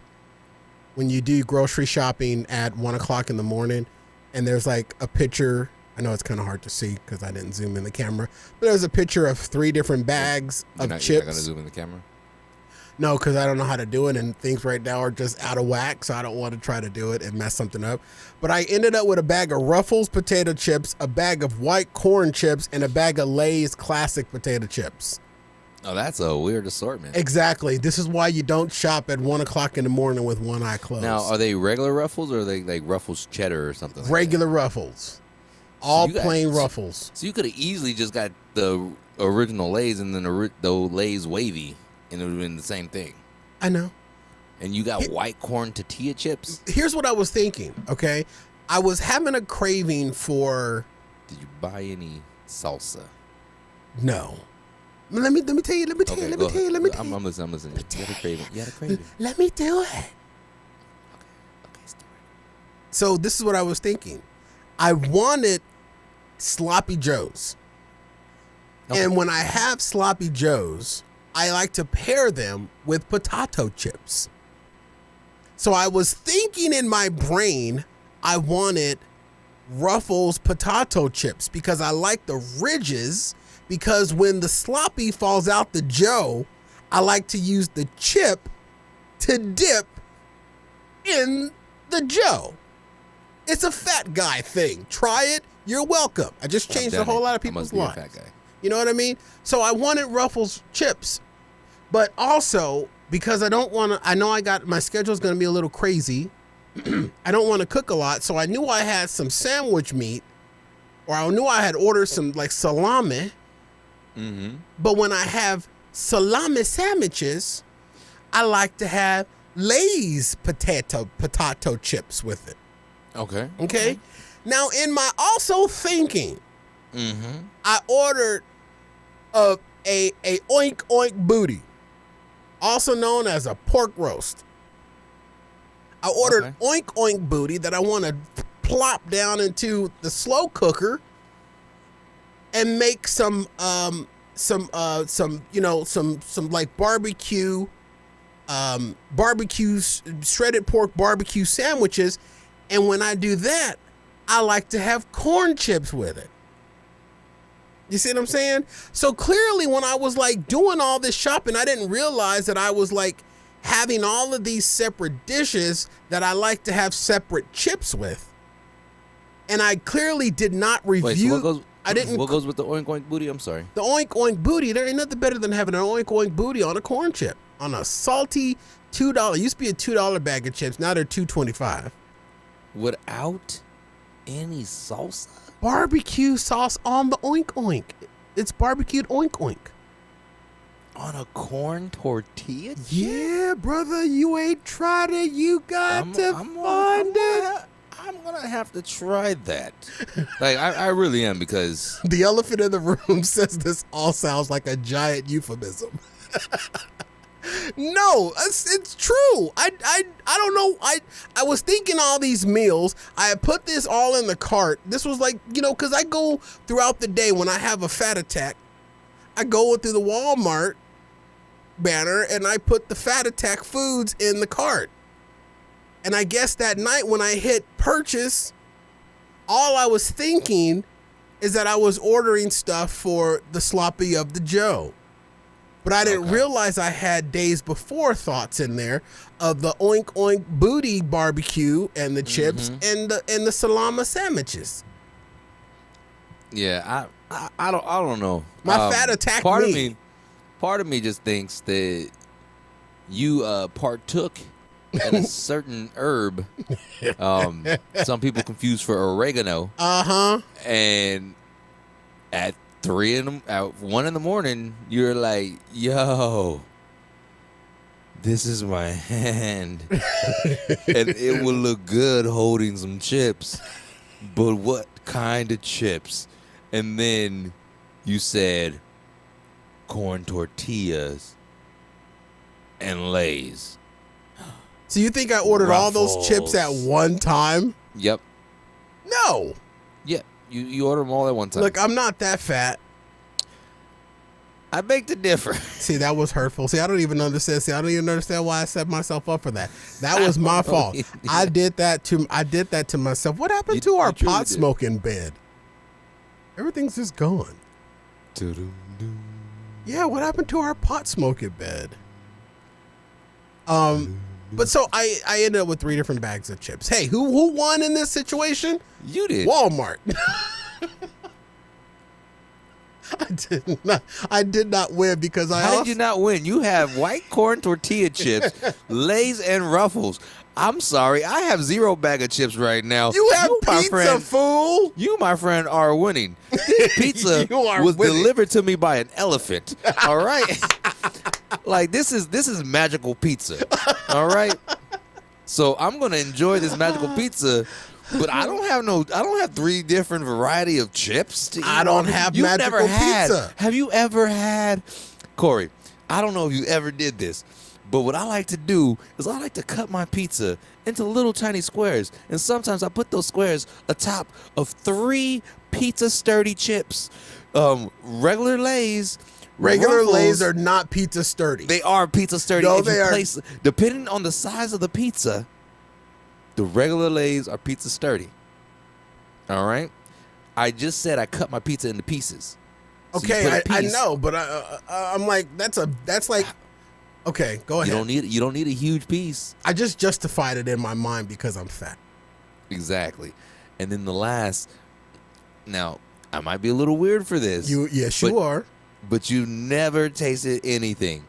Speaker 1: you do grocery shopping at 1 o'clock in the morning, and there's like a picture. I know it's kind of hard to see because I didn't zoom in the camera, but there's a picture of 3 different bags of chips. You're not going to
Speaker 4: zoom in the camera?
Speaker 1: No, because I don't know how to do it, and things right now are just out of whack, so I don't want to try to do it and mess something up. But I ended up with a bag of Ruffles potato chips, a bag of white corn chips, and a bag of Lay's classic potato chips.
Speaker 4: Oh, that's a weird assortment.
Speaker 1: Exactly. This is why you don't shop at 1 o'clock in the morning with one eye closed.
Speaker 4: Now, are they regular Ruffles or are they like Ruffles cheddar or something like
Speaker 1: regular
Speaker 4: that?
Speaker 1: Ruffles. All plain Ruffles.
Speaker 4: So you could have easily just got the original Lay's and then the Lay's wavy, and it would have been the same thing.
Speaker 1: I know.
Speaker 4: And you got white corn tortilla chips?
Speaker 1: Here's what I was thinking, okay? I was having a craving for...
Speaker 4: Did you buy any salsa?
Speaker 1: No. Let me tell you.
Speaker 4: I'm listening. You had a craving.
Speaker 1: Let me do it. Okay, so this is what I was thinking. I wanted Sloppy Joes. Okay. And when I have Sloppy Joes, I like to pair them with potato chips. So I was thinking in my brain, I wanted Ruffles potato chips because I like the ridges, because when the sloppy falls out the Joe, I like to use the chip to dip in the Joe. It's a fat guy thing. Try it. You're welcome. I just changed a whole lot of people's lives.
Speaker 4: I must be a fat guy.
Speaker 1: You know what I mean? So I wanted Ruffles chips, but also because I don't want to, I know my schedule's going to be a little crazy. I don't want to cook a lot. So I knew I had some sandwich meat, or I knew I had ordered some like salami.
Speaker 4: Mm-hmm.
Speaker 1: But when I have salami sandwiches, I like to have Lay's potato chips with it.
Speaker 4: Okay.
Speaker 1: Now, in my also thinking,
Speaker 4: mm-hmm.
Speaker 1: I ordered a oink oink booty, also known as a pork roast. I ordered oink oink booty that I want to plop down into the slow cooker and make some like barbecue shredded pork barbecue sandwiches. And when I do that, I like to have corn chips with it. You see what I'm saying? So clearly when I was like doing all this shopping, I didn't realize that I was like having all of these separate dishes that I like to have separate chips with. And I clearly did not review.
Speaker 4: Wait, so what goes with the oink oink booty? I'm sorry.
Speaker 1: The oink oink booty, there ain't nothing better than having an oink oink booty on a corn chip. On a salty $2. Used to be a $2 bag of chips. Now they're $2.25.
Speaker 4: Without any salsa?
Speaker 1: Barbecue sauce on the oink oink. It's barbecued oink oink.
Speaker 4: On a corn tortilla chip?
Speaker 1: Yeah, brother, you ain't tried it. You got to find it.
Speaker 4: I'm gonna have to try that. Like I really am, because
Speaker 1: the elephant in the room says this all sounds like a giant euphemism. No, it's true. I don't know. I was thinking all these meals. I had put this all in the cart. This was like, because I go throughout the day when I have a fat attack. I go through the Walmart banner and I put the fat attack foods in the cart. And I guess that night when I hit purchase, all I was thinking is that I was ordering stuff for the sloppy of the Joe. But I didn't realize I had days before thoughts in there of the oink oink booty barbecue and the chips and the salami sandwiches.
Speaker 4: Yeah, I don't know.
Speaker 1: My fat attacked me.
Speaker 4: Part of me just thinks that you partook in a certain herb. Some people confuse for oregano. And at 1 in the morning, you're like, yo, this is my hand. And it will look good holding some chips. But what kind of chips? And then you said corn tortillas and Lay's.
Speaker 1: So you think I ordered all those chips at one time?
Speaker 4: Yep.
Speaker 1: No.
Speaker 4: Yep. You order them all at one time.
Speaker 1: Look, I'm not that fat.
Speaker 4: I beg to differ.
Speaker 1: See, that was hurtful. See, I don't even understand. I don't even understand why I set myself up for that. That was my fault. I did that to myself. What happened to our pot smoking bed? Everything's just gone. Yeah, what happened to our pot smoking bed? But so I ended up with 3 different bags of chips. Hey, who won in this situation?
Speaker 4: You did.
Speaker 1: Walmart. I did not win because
Speaker 4: How did you not win? You have white corn tortilla chips, Lay's, and Ruffles. I'm sorry, I have 0 bag of chips right now.
Speaker 1: You have pizza, fool.
Speaker 4: You, my friend, are winning. This pizza was delivered to me by an elephant. All right. Like this is magical pizza. All right. So I'm gonna enjoy this magical pizza, but I don't have 3 different variety of chips to eat.
Speaker 1: I don't have magical pizza.
Speaker 4: Have you ever had, Corey? I don't know if you ever did this, but what I like to do is I like to cut my pizza into little tiny squares, and sometimes I put those squares atop of 3 pizza sturdy chips, regular Lay's.
Speaker 1: Regular
Speaker 4: Ruffles,
Speaker 1: Lay's are not pizza sturdy.
Speaker 4: They are pizza sturdy.
Speaker 1: No, they are.
Speaker 4: Depending on the size of the pizza, the regular Lay's are pizza sturdy. All right? I just said I cut my pizza into pieces. So
Speaker 1: okay, I know, but I'm like, that's like, okay, go ahead.
Speaker 4: You don't need a huge piece.
Speaker 1: I just justified it in my mind because I'm fat.
Speaker 4: Exactly. And then the last, now, I might be a little weird for this.
Speaker 1: Yes, you are.
Speaker 4: But you never tasted anything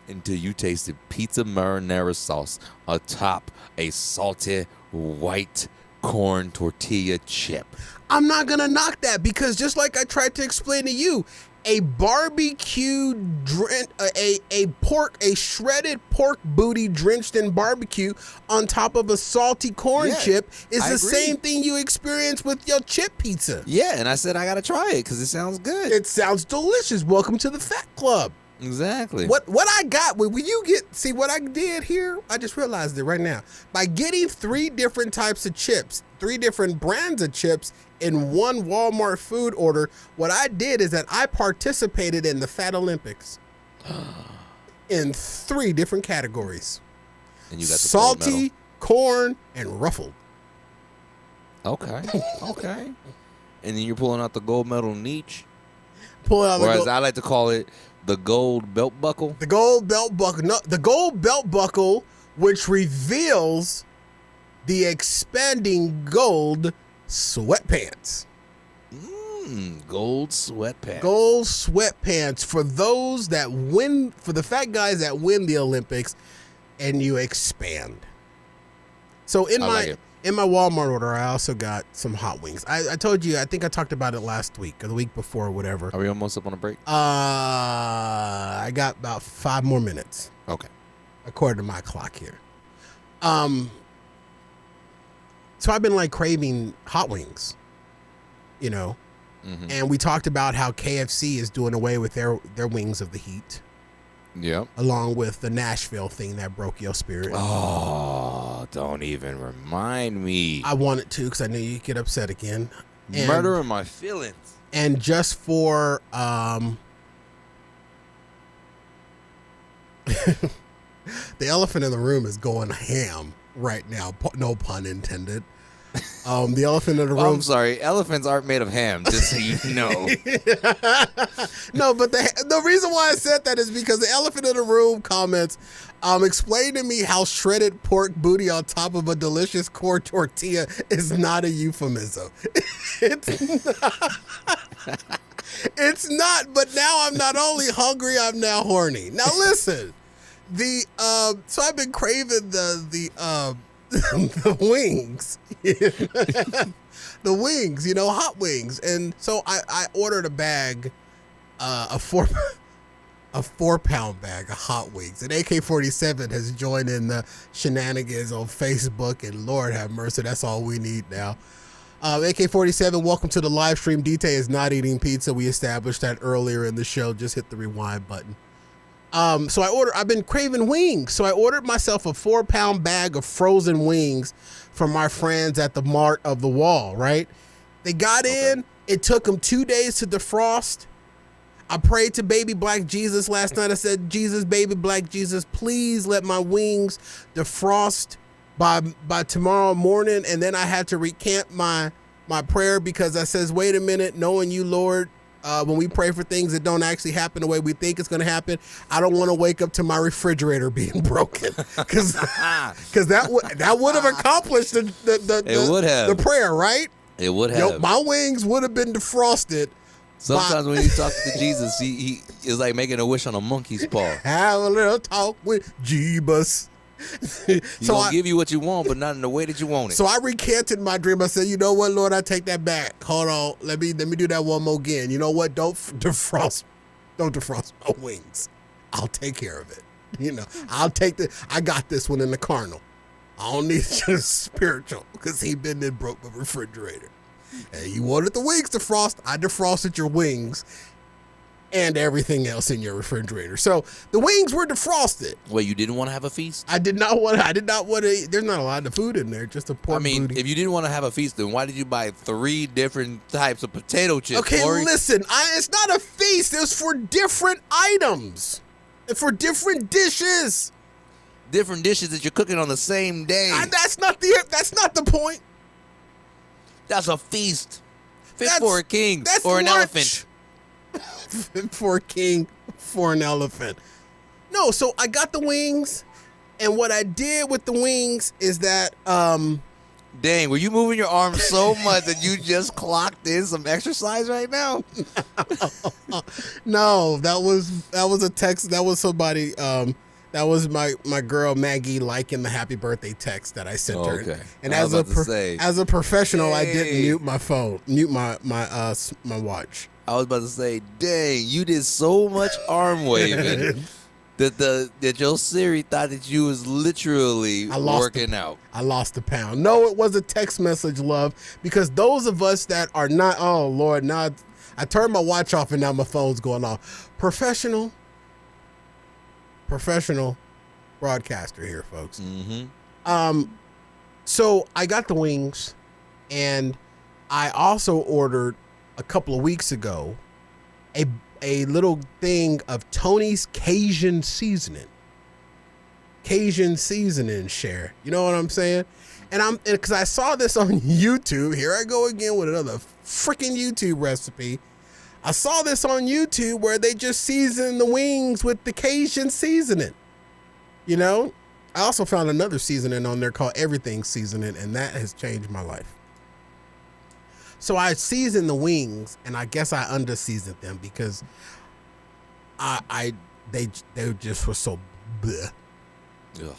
Speaker 4: until you tasted pizza marinara sauce atop a salty white corn tortilla chip.
Speaker 1: I'm not going to knock that because just like I tried to explain to you, a barbecue a shredded pork booty drenched in barbecue on top of a salty corn chip is the same thing you experience with your chip pizza.
Speaker 4: Yeah, and I said I got to try it because it sounds good.
Speaker 1: It sounds delicious. Welcome to the Fat Club.
Speaker 4: Exactly.
Speaker 1: What I got, when you see what I did here? I just realized it right now. By getting 3 different types of chips, 3 different brands of chips in one Walmart food order, what I did is that I participated in the Fat Olympics in 3 different categories.
Speaker 4: And you got the
Speaker 1: salty, corn, and ruffled.
Speaker 4: Okay. Okay. And then you're pulling out the gold medal niche.
Speaker 1: Pull out
Speaker 4: or as I like to call it, the gold belt buckle.
Speaker 1: The gold belt buckle. No, the gold belt buckle, which reveals the expanding gold sweatpants.
Speaker 4: Gold sweatpants.
Speaker 1: Gold sweatpants for those that win, for the fat guys that win the Olympics, and you expand. So in my Walmart order, I also got some hot wings. I told you, I think I talked about it last week or the week before or whatever.
Speaker 4: Are we almost up on a break?
Speaker 1: I got about 5 more minutes.
Speaker 4: Okay.
Speaker 1: According to my clock here. So I've been like craving hot wings, you know. Mm-hmm. And we talked about how KFC is doing away with their wings of the heat.
Speaker 4: Yep.
Speaker 1: Along with the Nashville thing that broke your spirit.
Speaker 4: Oh, don't even remind me.
Speaker 1: I wanted to because I knew you'd get upset again.
Speaker 4: Murdering my feelings.
Speaker 1: And just for the elephant in the room is going ham right now. No pun intended. The elephant in the room.
Speaker 4: I'm sorry, elephants aren't made of ham, just so you know.
Speaker 1: No, but the reason why I said that is because the elephant in the room comments, explain to me how shredded pork booty on top of a delicious core tortilla is not a euphemism. It's not, but now I'm not only hungry, I'm now horny. Now listen, so I've been craving the wings. The wings, you know, hot wings. And so I ordered a bag, a 4-pound bag of hot wings. And AK-47 has joined in the shenanigans on Facebook, and Lord have mercy, that's all we need now. AK-47, welcome to the live stream. DT is not eating pizza. We established that earlier in the show. Just hit the rewind button. So I've been craving wings. So I ordered myself a 4-pound bag of frozen wings from my friends at the Mart of the Wall, right? They got in. It took them 2 days to defrost. I prayed to baby black Jesus last night. I said, Jesus, baby black Jesus, please let my wings defrost by tomorrow morning. And then I had to recant my prayer because I says, wait a minute, knowing you, Lord, when we pray for things that don't actually happen the way we think it's going to happen, I don't want to wake up to my refrigerator being broken, because that would have accomplished the prayer, right?
Speaker 4: It would have.
Speaker 1: My wings would have been defrosted.
Speaker 4: Sometimes when you talk to Jesus, he is like making a wish on a monkey's paw.
Speaker 1: Have a little talk with Jeebus.
Speaker 4: He's going to give you what you want, but not in the way that you want it.
Speaker 1: So I recanted my dream. I said, you know what, Lord, I take that back. Hold on. Let me do that one more again. You know what? Don't defrost my wings. I'll take care of it. You know, I got this one in the carnal. I don't need just spiritual, because he been and broke my refrigerator. And you wanted the wings defrost. I defrosted your wings and everything else in your refrigerator. So the wings were defrosted.
Speaker 4: Wait, you didn't want to have a feast?
Speaker 1: I did not want to. There's not a lot of food in there, just a pork booty.
Speaker 4: If you didn't want to have a feast, then why did you buy 3 different types of potato chips?
Speaker 1: Okay,
Speaker 4: Corey?
Speaker 1: listen, it's not a feast. It's for different items. And for different dishes.
Speaker 4: Different dishes that you're cooking on the same day.
Speaker 1: That's not the point.
Speaker 4: That's a feast. Fit for a king or an elephant.
Speaker 1: For a king, for an elephant. No, so I got the wings, and what I did with the wings is that
Speaker 4: Dang, were you moving your arms so much that you just clocked in some exercise right now?
Speaker 1: No, that was a text. That was somebody. That was my girl Maggie liking the happy birthday text that I sent her.
Speaker 4: Okay.
Speaker 1: And as a professional, I didn't mute my watch.
Speaker 4: I was about to say, dang, you did so much arm waving that your Siri thought that you was literally working out.
Speaker 1: I lost a pound. No, it was a text message, love, because those of us that are not, oh Lord, now I turned my watch off and now my phone's going off. Professional broadcaster here, folks.
Speaker 4: Mm-hmm.
Speaker 1: So I got the wings, and I also ordered a couple of weeks ago a little thing of Tony's Cajun seasoning. Share. You know what I'm saying? And because I saw this on YouTube. Here I go again with another freaking YouTube recipe. I saw this on YouTube where they just season the wings with the Cajun seasoning. You know, I also found another seasoning on there called Everything Seasoning, and that has changed my life. So I seasoned the wings, and I guess I under-seasoned them because they just were so bleh.
Speaker 4: Ugh,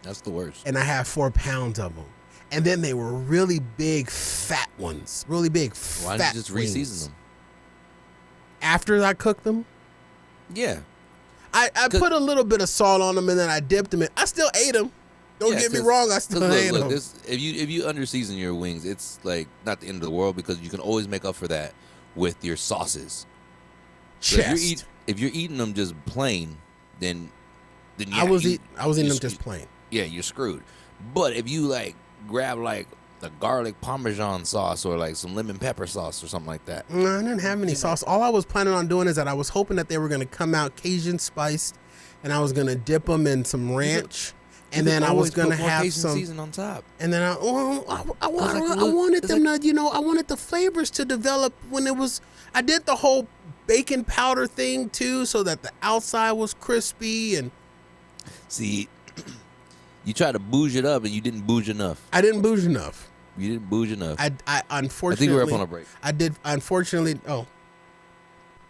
Speaker 4: that's the worst.
Speaker 1: And I had 4 pounds of them. And then they were really big, fat ones. Really big, fat
Speaker 4: Why didn't you just
Speaker 1: wings.
Speaker 4: re-season them?
Speaker 1: After I cooked them?
Speaker 4: Yeah.
Speaker 1: I put a little bit of salt on them, and then I dipped them in. I still ate them. Don't get me wrong, I still ate them.
Speaker 4: If you under-season your wings, it's like not the end of the world because you can always make up for that with your sauces. So if you're eating them just plain, then yeah,
Speaker 1: I was eating them just plain.
Speaker 4: Yeah, you're screwed. But if you like grab like a garlic Parmesan sauce or like some lemon pepper sauce or something like that.
Speaker 1: No, I didn't have any sauce. All I was planning on doing is that I was hoping that they were going to come out Cajun spiced, and I was going to dip them in some ranch, and then I was going to have
Speaker 4: Cajun
Speaker 1: some
Speaker 4: season on top.
Speaker 1: And then I wanted them to, I wanted the flavors to develop when it was. I did the whole baking powder thing too, so that the outside was crispy and.
Speaker 4: See, you tried to bouge it up, and you didn't bouge enough.
Speaker 1: I didn't bouge enough.
Speaker 4: You didn't bouge enough.
Speaker 1: I unfortunately.
Speaker 4: I think we're up on a break.
Speaker 1: I did unfortunately. Oh,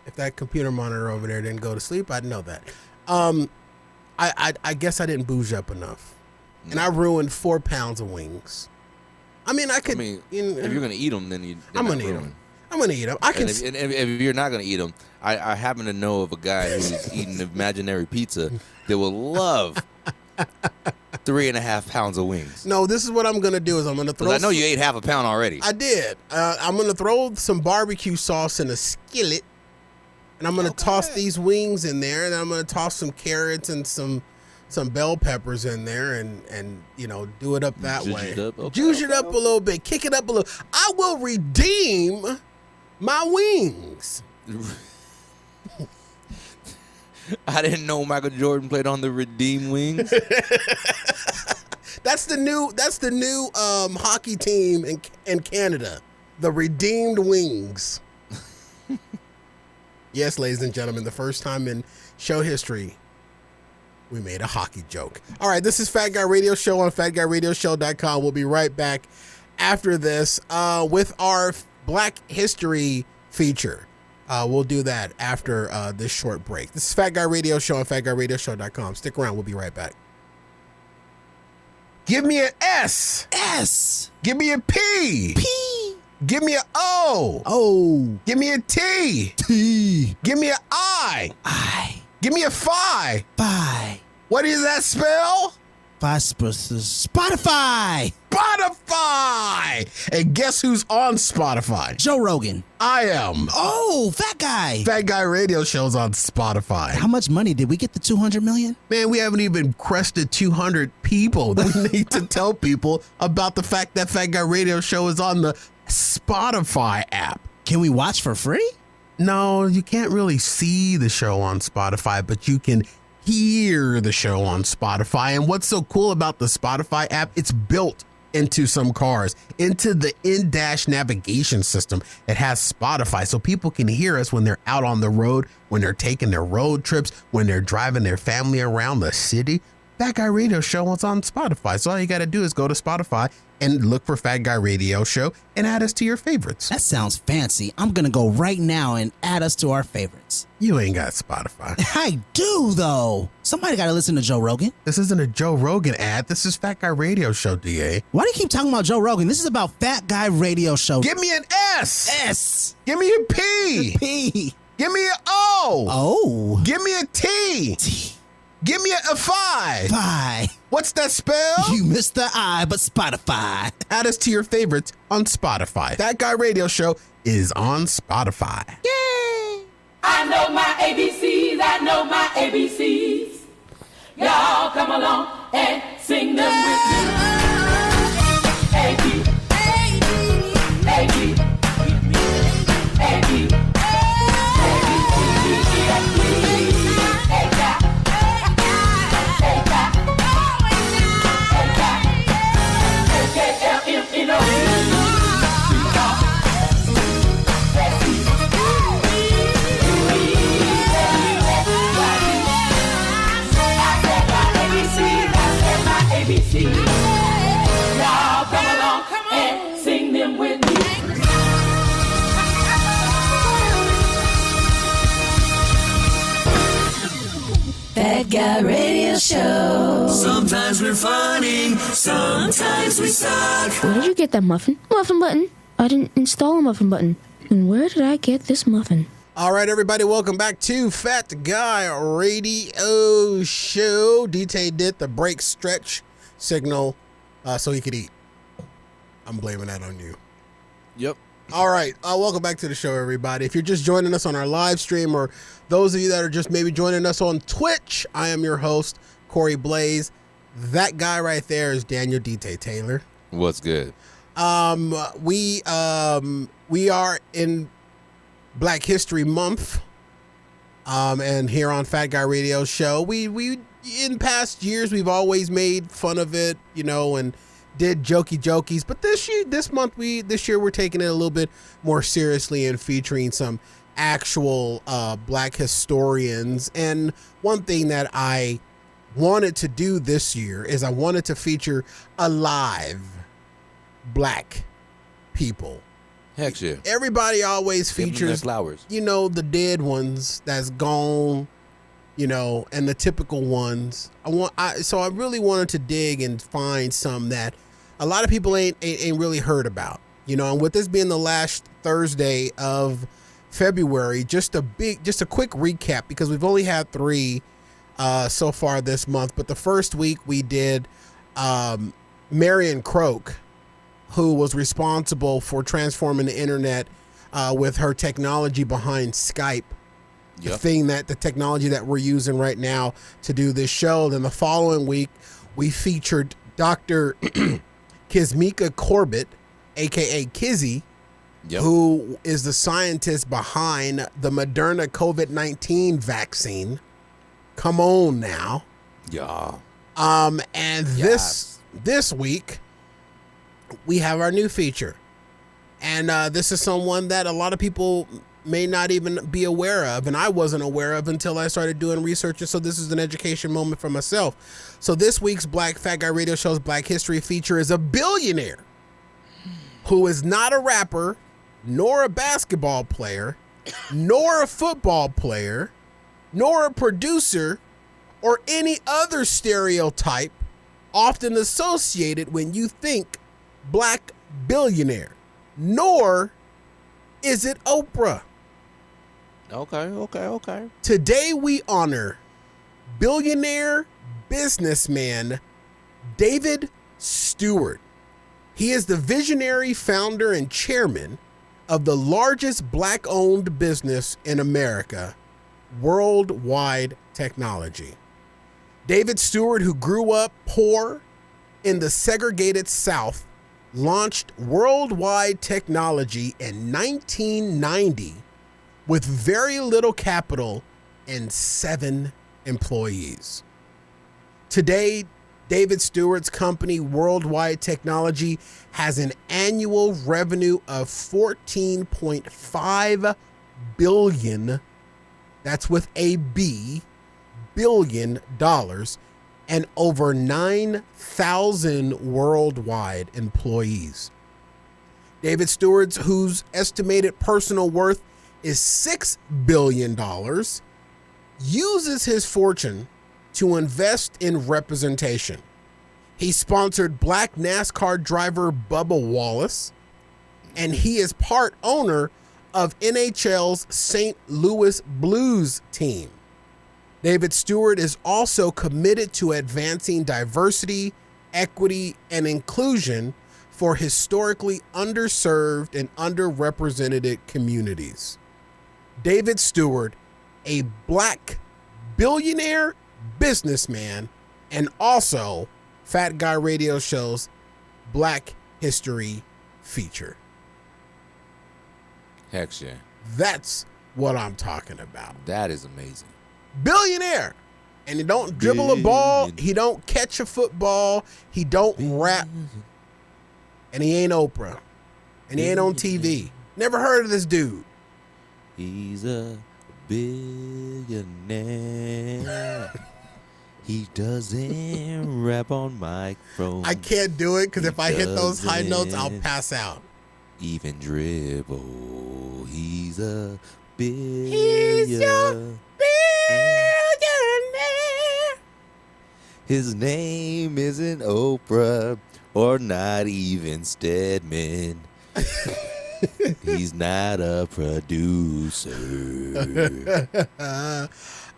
Speaker 1: if that computer monitor over there didn't go to sleep, I'd know that. I guess I didn't bouge up enough, and I ruined 4 pounds of wings. I mean, if
Speaker 4: you're gonna eat them, then
Speaker 1: I'm gonna eat them. I'm gonna eat them.
Speaker 4: If you're not gonna eat them, I happen to know of a guy who's eating imaginary pizza that will love 3.5 pounds of wings.
Speaker 1: No, this is what I'm gonna do. Is I'm gonna throw.
Speaker 4: I know you ate half a pound already.
Speaker 1: I did. I'm gonna throw some barbecue sauce in a skillet, and I'm gonna toss these wings in there, and I'm gonna toss some carrots and some bell peppers in there, and do it up that way. Juice it up a little bit. Kick it up a little. I will redeem my wings.
Speaker 4: I didn't know Michael Jordan played on the Redeem Wings.
Speaker 1: That's the new hockey team in Canada, the Redeemed Wings. Yes, ladies and gentlemen, the first time in show history we made a hockey joke. All right, this is Fat Guy Radio Show on FatGuyRadioShow.com. We'll be right back after this with our Black History feature. We'll do that after this short break. This is Fat Guy Radio Show on FatGuyRadioShow.com. Stick around. We'll be right back. Give me an S.
Speaker 6: S.
Speaker 1: Give me a P.
Speaker 6: P.
Speaker 1: Give me an O.
Speaker 6: O.
Speaker 1: Give me a T.
Speaker 6: T.
Speaker 1: Give me an I.
Speaker 6: I.
Speaker 1: Give me a Phi.
Speaker 6: Phi.
Speaker 1: What does that spell?
Speaker 6: Spotify.
Speaker 1: Spotify. And guess who's on Spotify?
Speaker 6: Joe Rogan.
Speaker 1: I am.
Speaker 6: Oh, Fat Guy.
Speaker 1: Fat Guy Radio Show's on Spotify.
Speaker 6: How much money did we get? The 200 million?
Speaker 1: Man, we haven't even crested 200 people. We need to tell people about the fact that Fat Guy Radio Show is on the Spotify app.
Speaker 6: Can we watch for free?
Speaker 1: No, you can't really see the show on Spotify, but you can hear the show on Spotify. And what's so cool about the Spotify app, it's built into some cars, into the in-dash navigation system. It has Spotify, so people can hear us when they're out on the road, when they're taking their road trips, when they're driving their family around the city. Fat Guy Radio Show is on Spotify, so all you got to do is go to Spotify and look for Fat Guy Radio Show and add us to your favorites.
Speaker 6: That sounds fancy. I'm going to go right now and add us to our favorites.
Speaker 1: You ain't got Spotify.
Speaker 6: I do, though. Somebody got to listen to Joe Rogan.
Speaker 1: This isn't a Joe Rogan ad. This is Fat Guy Radio Show, DA.
Speaker 6: Why do you keep talking about Joe Rogan? This is about Fat Guy Radio Show.
Speaker 1: Give me an S.
Speaker 6: S.
Speaker 1: Give me a P.
Speaker 6: P.
Speaker 1: Give me an O.
Speaker 6: O.
Speaker 1: Give me a T.
Speaker 6: T.
Speaker 1: Give me a Phi.
Speaker 6: Phi.
Speaker 1: What's that spell?
Speaker 6: You missed the I, but Spotify.
Speaker 1: Add us to your favorites on Spotify. That Guy Radio Show is on Spotify.
Speaker 6: Yay!
Speaker 7: I know my ABCs. I know my ABCs. Y'all come along and sing them with me. A, B, A, B, A, B. Fat Guy Radio Show.
Speaker 9: Sometimes we're funny, sometimes we suck.
Speaker 10: Where did you get that muffin? Muffin button. I didn't install a muffin button. And where did I get this muffin?
Speaker 1: All right, everybody, welcome back to Fat Guy Radio Show. DT did the break stretch signal so he could eat. I'm blaming that on you.
Speaker 4: Yep.
Speaker 1: All right, welcome back to the show, everybody. If you're just joining us on our live stream, or those of you that are just maybe joining us on Twitch, I am your host, Corey Blaze. That guy right there is Daniel DT Taylor.
Speaker 4: What's good?
Speaker 1: We are in Black History Month, and here on Fat Guy Radio Show, we in past years we've always made fun of it, you know, and did jokies, but this year we're taking it a little bit more seriously and featuring some actual Black historians. And one thing that I wanted to do this year is I wanted to feature alive Black people.
Speaker 4: Heck yeah.
Speaker 1: Everybody always features
Speaker 4: flowers.
Speaker 1: You know, the dead ones that's gone, you know, and the typical ones. So I really wanted to dig and find some that a lot of people ain't really heard about, you know. And with this being the last Thursday of February, just a quick recap, because we've only had 3 so far this month. But the first week we did Marion Croak, who was responsible for transforming the internet with her technology behind Skype.
Speaker 4: Yep.
Speaker 1: The technology that we're using right now to do this show. Then the following week, we featured Dr. Kismika Corbett, aka Kizzy, who is the scientist behind the Moderna COVID-19 vaccine. Come on now.
Speaker 4: Yeah.
Speaker 1: And this week, we have our new feature. And this is someone that a lot of people may not even be aware of, and I wasn't aware of until I started doing research, and so this is an education moment for myself. So this week's Fat Guy Radio Show's Black History feature is a billionaire who is not a rapper, nor a basketball player, nor a football player, nor a producer, or any other stereotype often associated when you think Black billionaire, nor is it Oprah.
Speaker 4: Okay.
Speaker 1: Today we honor billionaire businessman David Stewart. He is the visionary founder and chairman of the largest Black-owned business in America, Worldwide Technology. David Stewart, who grew up poor in the segregated South, launched Worldwide Technology in 1990 with very little capital and 7 employees. Today, David Stewart's company, Worldwide Technology, has an annual revenue of $14.5 billion. That's with a B, billion dollars, and over 9,000 worldwide employees. David Stewart, whose estimated personal worth is $6 billion, uses his fortune to invest in representation. He sponsored Black NASCAR driver Bubba Wallace, and he is part owner of NHL's St. Louis Blues team. David Stewart is also committed to advancing diversity, equity, and inclusion for historically underserved and underrepresented communities. David Stewart, a Black billionaire businessman, and also Fat Guy Radio Show's Black History feature.
Speaker 4: Heck yeah.
Speaker 1: That's what I'm talking about.
Speaker 4: That is amazing.
Speaker 1: Billionaire. And he don't dribble a ball. He don't catch a football. He don't rap. And he ain't Oprah. And he ain't on TV. Never heard of this dude.
Speaker 4: He's a billionaire. He doesn't rap on microphone.
Speaker 1: I can't do it because if I hit those high notes, I'll pass out.
Speaker 4: Even dribble. He's a
Speaker 1: He's your
Speaker 4: billionaire.
Speaker 1: billionaire.
Speaker 4: His name isn't Oprah or not even Stedman. He's not a producer.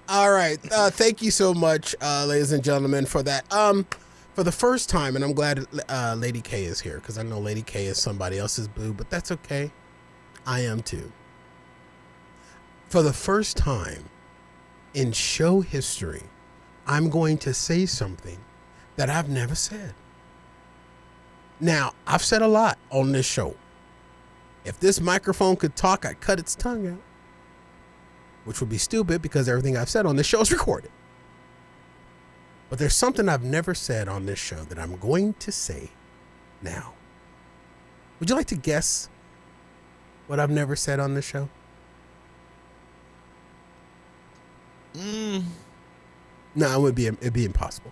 Speaker 1: All right. Thank you so much, ladies and gentlemen, for that. For the first time, and I'm glad Lady K is here, because I know Lady K is somebody else's boo, but that's okay. I am too. For the first time in show history, I'm going to say something that I've never said. Now, I've said a lot on this show. If this microphone could talk, I'd cut its tongue out, which would be stupid because everything I've said on this show is recorded. But there's something I've never said on this show that I'm going to say now. Would you like to guess what I've never said on this show? No, it'd be impossible.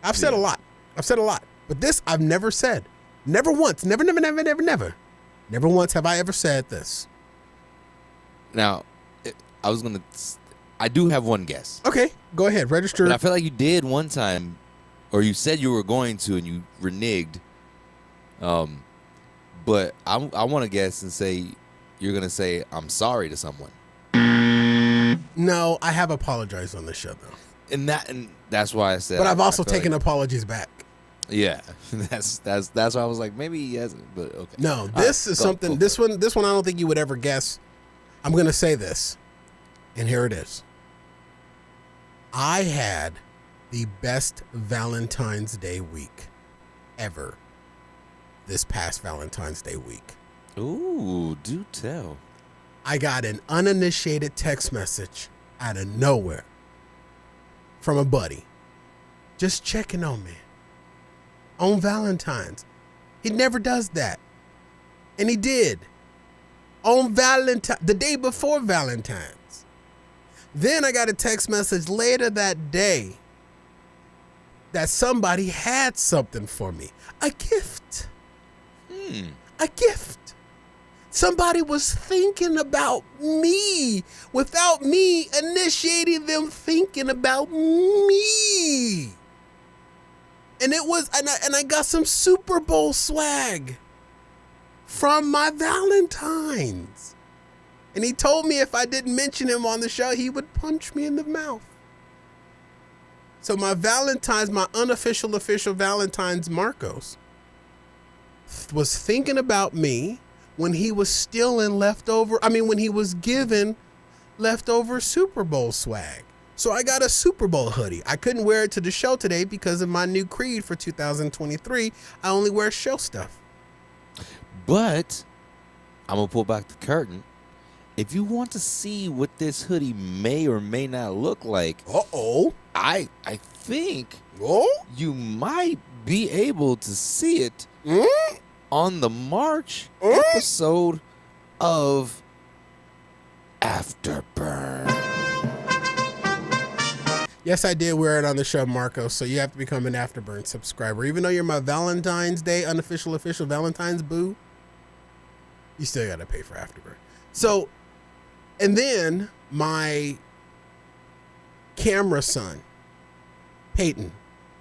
Speaker 1: I've said a lot. But this I've never said. Never once. Never. Never once have I ever said this.
Speaker 4: Now, I do have one guess.
Speaker 1: Okay, go ahead. Register.
Speaker 4: But I feel like you did one time, or you said you were going to, and you reneged. But I want to guess and say you're going to say, I'm sorry to someone.
Speaker 1: No, I have apologized on the show, though.
Speaker 4: And that's why I said.
Speaker 1: But I've also taken apologies back.
Speaker 4: Yeah, that's why I was like, maybe he hasn't, but okay.
Speaker 1: No, this is something. This one I don't think you would ever guess. I'm going to say this, and here it is. I had the best Valentine's Day week ever this past Valentine's Day week.
Speaker 4: Ooh, do tell.
Speaker 1: I got an uninitiated text message out of nowhere from a buddy just checking on me on Valentine's. He never does that. And he did. On Valentine, the day before Valentine's. Then I got a text message later that day that somebody had something for me. A gift. A gift. Somebody was thinking about me without me initiating them thinking about me. And it was, and I got some Super Bowl swag from my Valentine's. And he told me if I didn't mention him on the show, he would punch me in the mouth. So my Valentine's, my unofficial, official Valentine's Marcos was thinking about me when he was still in when he was given leftover Super Bowl swag. So I got a Super Bowl hoodie. I couldn't wear it to the show today because of my new creed for 2023. I only wear show stuff.
Speaker 4: But I'm going to pull back the curtain. If you want to see what this hoodie may or may not look like, I think you might be able to see it on the March episode of Afterburn.
Speaker 1: Yes, I did wear it on the show, Marco, so you have to become an Afterburn subscriber. Even though you're my Valentine's Day unofficial official Valentine's boo, you still got to pay for Afterburn. So, and then my camera son, Peyton,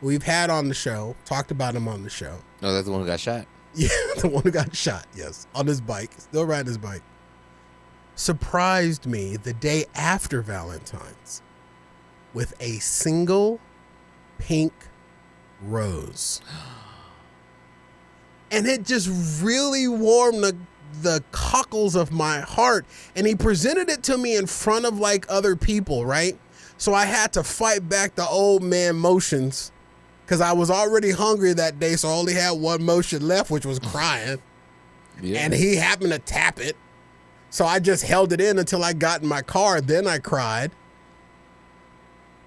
Speaker 1: who we've had on the show, talked about him on the show.
Speaker 4: No, that's the one who got shot?
Speaker 1: Yeah, the one who got shot, yes, on his bike, still riding his bike. Surprised me the day after Valentine's with a single pink rose. And it just really warmed the cockles of my heart. And he presented it to me in front of like other people, right? So I had to fight back the old man motions because I was already hungry that day. So I only had one motion left, which was crying. Yeah. And he happened to tap it. So I just held it in until I got in my car. Then I cried.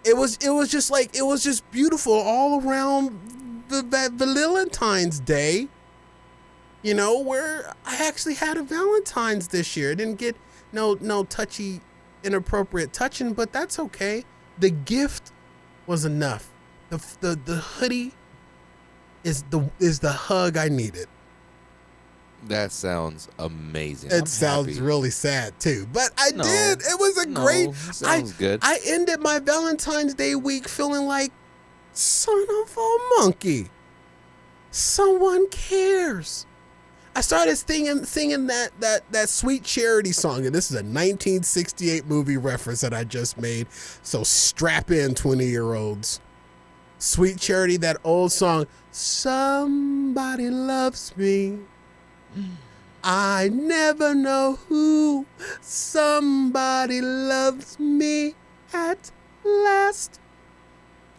Speaker 1: It was just beautiful all around the Valentine's Day, you know, where I actually had a Valentine's this year. I didn't get no touchy, inappropriate touching, but that's okay. The gift was enough. The hoodie is the hug I needed.
Speaker 4: That sounds amazing.
Speaker 1: It sounds really sad too, but I did. It was great.
Speaker 4: Sounds good.
Speaker 1: I ended my Valentine's Day week feeling like son of a monkey. Someone cares. I started singing that Sweet Charity song, and this is a 1968 movie reference that I just made. So strap in, 20-year-olds. Sweet Charity, that old song, somebody loves me. I never know who. Somebody loves me at last.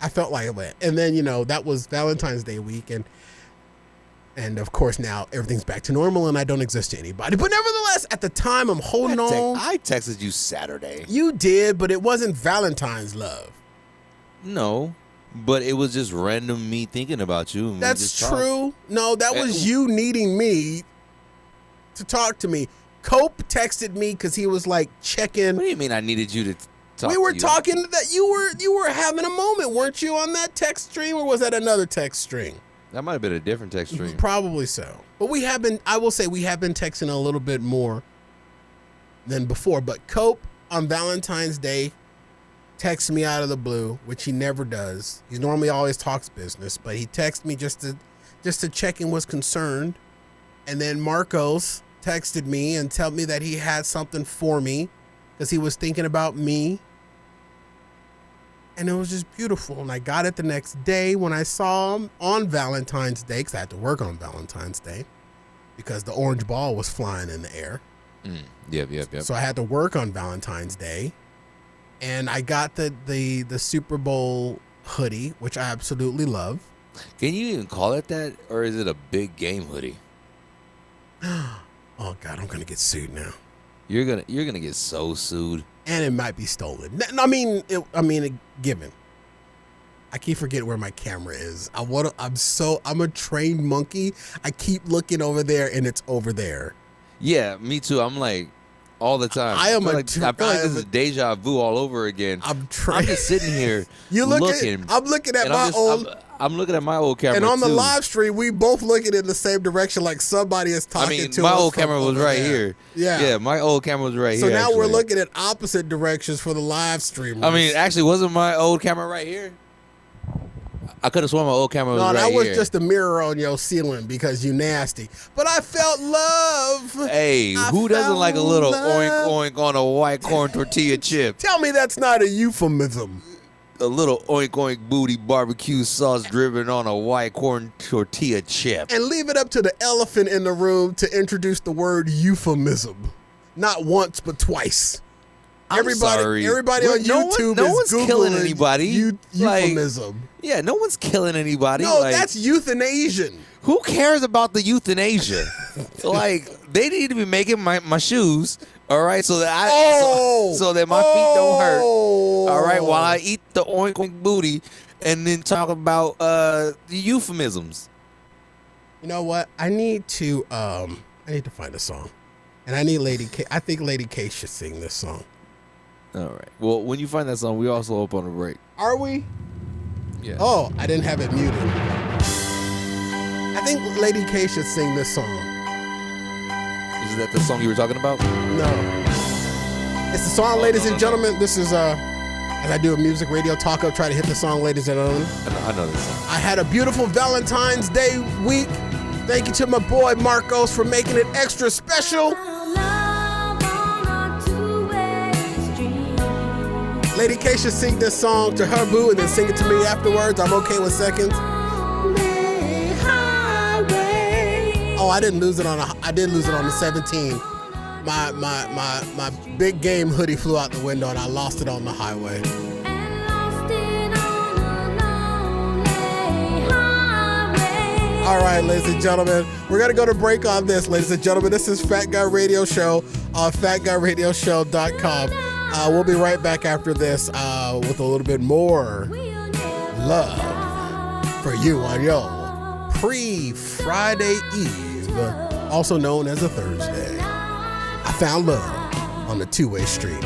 Speaker 1: I felt like it went. And then, that was Valentine's Day week, and of course now everything's back to normal and I don't exist to anybody. But nevertheless, at the time I'm holding on.
Speaker 4: I texted you Saturday.
Speaker 1: You did, but it wasn't Valentine's love.
Speaker 4: No, but it was just random me thinking about you.
Speaker 1: That's true. No, that was you needing me to talk to me. Cope texted me because he was like checking.
Speaker 4: What do you mean I needed you to talk?
Speaker 1: We were talking that you were having a moment, weren't you, on that text stream, or was that another text string?
Speaker 4: That might have been a different text stream.
Speaker 1: Probably so. But I will say we have been texting a little bit more than before. But Cope on Valentine's Day texts me out of the blue, which he never does. He normally always talks business, but he texted me just to check in, was concerned. And then Marcos texted me and told me that he had something for me because he was thinking about me. And it was just beautiful. And I got it the next day when I saw him on Valentine's Day, because I had to work on Valentine's Day because the orange ball was flying in the air.
Speaker 4: Yep.
Speaker 1: So I had to work on Valentine's Day. And I got the Super Bowl hoodie, which I absolutely love.
Speaker 4: Can you even call it that? Or is it a big game hoodie?
Speaker 1: Oh, God, I'm going to get sued now.
Speaker 4: You're gonna get so sued.
Speaker 1: And it might be stolen. Given. I keep forgetting where my camera is. I'm a trained monkey. I keep looking over there and it's over there.
Speaker 4: Yeah, me too. I'm like all the time. I feel like this is deja vu all over again. I'm just sitting here looking.
Speaker 1: I'm looking at my old.
Speaker 4: I'm looking at my old camera.
Speaker 1: And on the
Speaker 4: too.
Speaker 1: live stream, we both looking in the same direction, like somebody is talking to us.
Speaker 4: My old camera was right here.
Speaker 1: Yeah,
Speaker 4: my old camera was right
Speaker 1: here. So now
Speaker 4: actually.
Speaker 1: We're looking at opposite directions for the live stream.
Speaker 4: Actually, wasn't my old camera right here? I could have sworn my old camera was right here.
Speaker 1: No, that was just a mirror on your ceiling because you nasty. But I felt love.
Speaker 4: Hey, who doesn't like a little oink oink on a white corn tortilla chip?
Speaker 1: Tell me that's not a euphemism.
Speaker 4: A little oink oink booty barbecue sauce dripping on a white corn tortilla chip.
Speaker 1: And leave it up to the elephant in the room to introduce the word euphemism. Not once, but twice. Everybody on YouTube
Speaker 4: no one's killing anybody.
Speaker 1: Euphemism.
Speaker 4: No one's killing anybody.
Speaker 1: No, that's euthanasian.
Speaker 4: Who cares about the euthanasia? They need to be making my shoes, all right, so that so that my feet don't hurt, all right, while I eat the oink oink booty, and then talk about the euphemisms.
Speaker 1: You know what? I need to find a song, and I need Lady K. I think Lady K should sing this song.
Speaker 4: All right. Well, when you find that song, we also up on a break.
Speaker 1: Are we?
Speaker 4: Yeah.
Speaker 1: Oh, I didn't have it muted. I think Lady K should sing this song.
Speaker 4: Is that the song you were talking about?
Speaker 1: No. It's the song, ladies and gentlemen. This is, as I do a music radio talk, I'll try to hit the song, ladies and gentlemen.
Speaker 4: I know this song.
Speaker 1: I had a beautiful Valentine's Day week. Thank you to my boy Marcos for making it extra special. Lady K should sing this song to her boo and then sing it to me afterwards. I'm okay with seconds. Oh, I did lose it on the 17. My big game hoodie flew out the window and I lost it on the highway. All right, ladies and gentlemen, we're going to go to break on this, ladies and gentlemen. This is Fat Guy Radio Show on FatGuyRadioShow.com. We'll be right back after this with a little bit more love for you on your pre-Friday Eve, also known as a Thursday. I found love on the two-way street.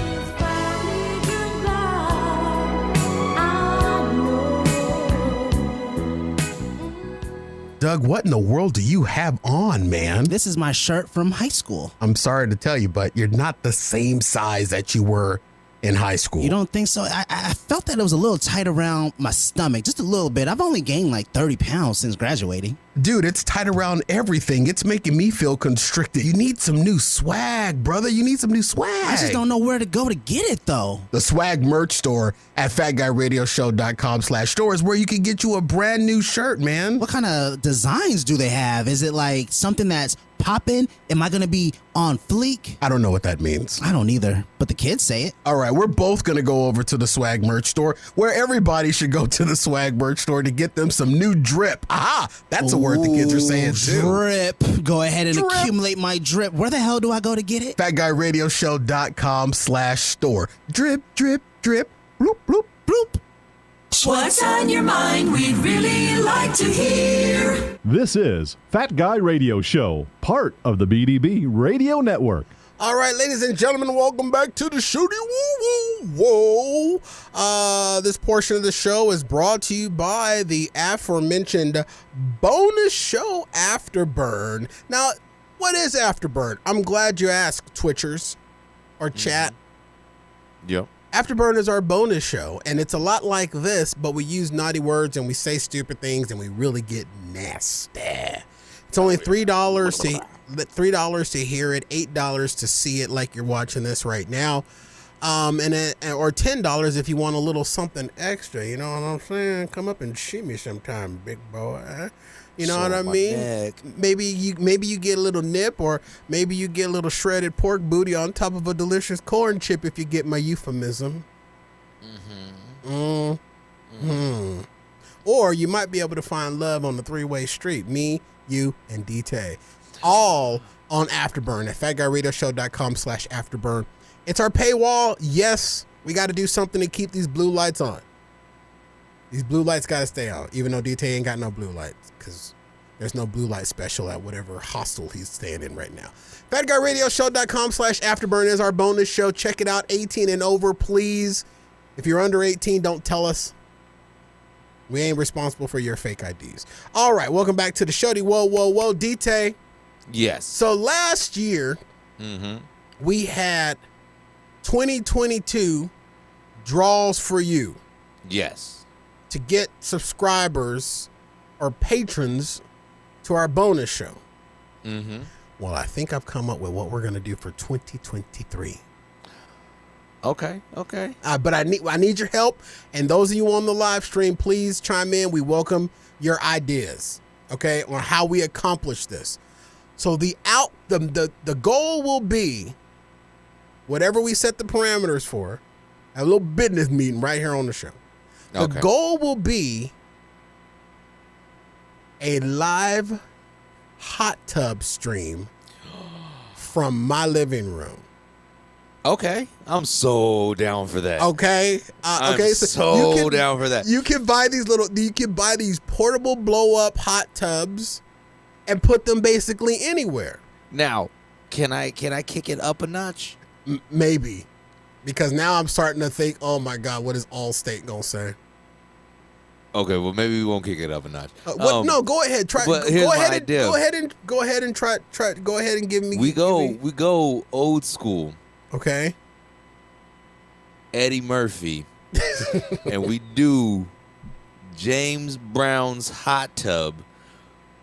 Speaker 1: Doug, what in the world do you have on, man?
Speaker 6: This is my shirt from high school.
Speaker 1: I'm sorry to tell you, but you're not the same size that you were in high school.
Speaker 6: You don't think so? I felt that it was a little tight around my stomach, just a little bit. I've only gained like 30 pounds since graduating.
Speaker 1: Dude, it's tight around everything. It's making me feel constricted. You need some new swag, brother. You need some new swag.
Speaker 6: I just don't know where to go to get it, though.
Speaker 1: The swag merch store at FatGuyRadioShow.com/store is where you can get you a brand new shirt, man.
Speaker 6: What kind of designs do they have? Is it like something that's popping? Am I going to be on fleek?
Speaker 1: I don't know what that means.
Speaker 6: I don't either, but the kids say it.
Speaker 1: All right, we're both going to go over to the swag merch store, where everybody should go to the swag merch store to get them some new drip. Aha! That's a word the kids are saying too.
Speaker 6: Drip. Go ahead and accumulate my drip. Where the hell do I go to get it?
Speaker 1: FatGuyRadioShow.com/store. Drip, drip, drip. Bloop, bloop, bloop.
Speaker 9: What's on your mind? We'd really like to hear.
Speaker 11: This is Fat Guy Radio Show, part of the BDB Radio Network.
Speaker 1: All right, ladies and gentlemen, welcome back to the Shooty Woo Woo Whoa. This portion of the show is brought to you by the aforementioned bonus show Afterburn. Now, what is Afterburn? I'm glad you asked, Twitchers or chat.
Speaker 4: Yep.
Speaker 1: Afterburn is our bonus show, and it's a lot like this, but we use naughty words and we say stupid things and we really get nasty. It's only $3 to hear it, $8 to see it like you're watching this right now, or $10 if you want a little something extra. You know what I'm saying? Come up and shoot me sometime, big boy. You know what I mean?
Speaker 4: Neck.
Speaker 1: Maybe you get a little nip, or maybe you get a little shredded pork booty on top of a delicious corn chip, if you get my euphemism. Or you might be able to find love on the three-way street. Me, you, and D-Tay. All on Afterburn at FatGuyRadioShow.com/Afterburn. It's our paywall. Yes, we got to do something to keep these blue lights on. These blue lights got to stay on, even though D-Tay ain't got no blue lights, because there's no blue light special at whatever hostel he's staying in right now. FatGuyRadioShow.com/Afterburn is our bonus show. Check it out. 18 and over, please. If you're under 18, don't tell us. We ain't responsible for your fake IDs. All right, welcome back to the Shody Whoa Whoa Whoa. D-Tay.
Speaker 4: Yes.
Speaker 1: So last year, we had 2022 draws for you.
Speaker 4: Yes.
Speaker 1: To get subscribers or patrons to our bonus show. Well, I think I've come up with what we're going to do for 2023.
Speaker 4: Okay.
Speaker 1: But I need your help, and those of you on the live stream, please chime in. We welcome your ideas, okay, on how we accomplish this. So the goal will be whatever we set the parameters for, a little business meeting right here on the show. The goal will be a live hot tub stream from my living room.
Speaker 4: Okay, I'm so down for that.
Speaker 1: Okay,
Speaker 4: so down for that.
Speaker 1: You can buy these portable blow up hot tubs and put them basically anywhere.
Speaker 4: Now, can I kick it up a notch?
Speaker 1: Maybe. Because now I'm starting to think, oh my God, what is Allstate gonna say?
Speaker 4: Okay, well maybe we won't kick it up a notch.
Speaker 1: No, go ahead. Try.
Speaker 4: But here's my idea.
Speaker 1: Go ahead and try. Go ahead and give me.
Speaker 4: We go old school.
Speaker 1: Okay.
Speaker 4: Eddie Murphy, and we do James Brown's hot tub,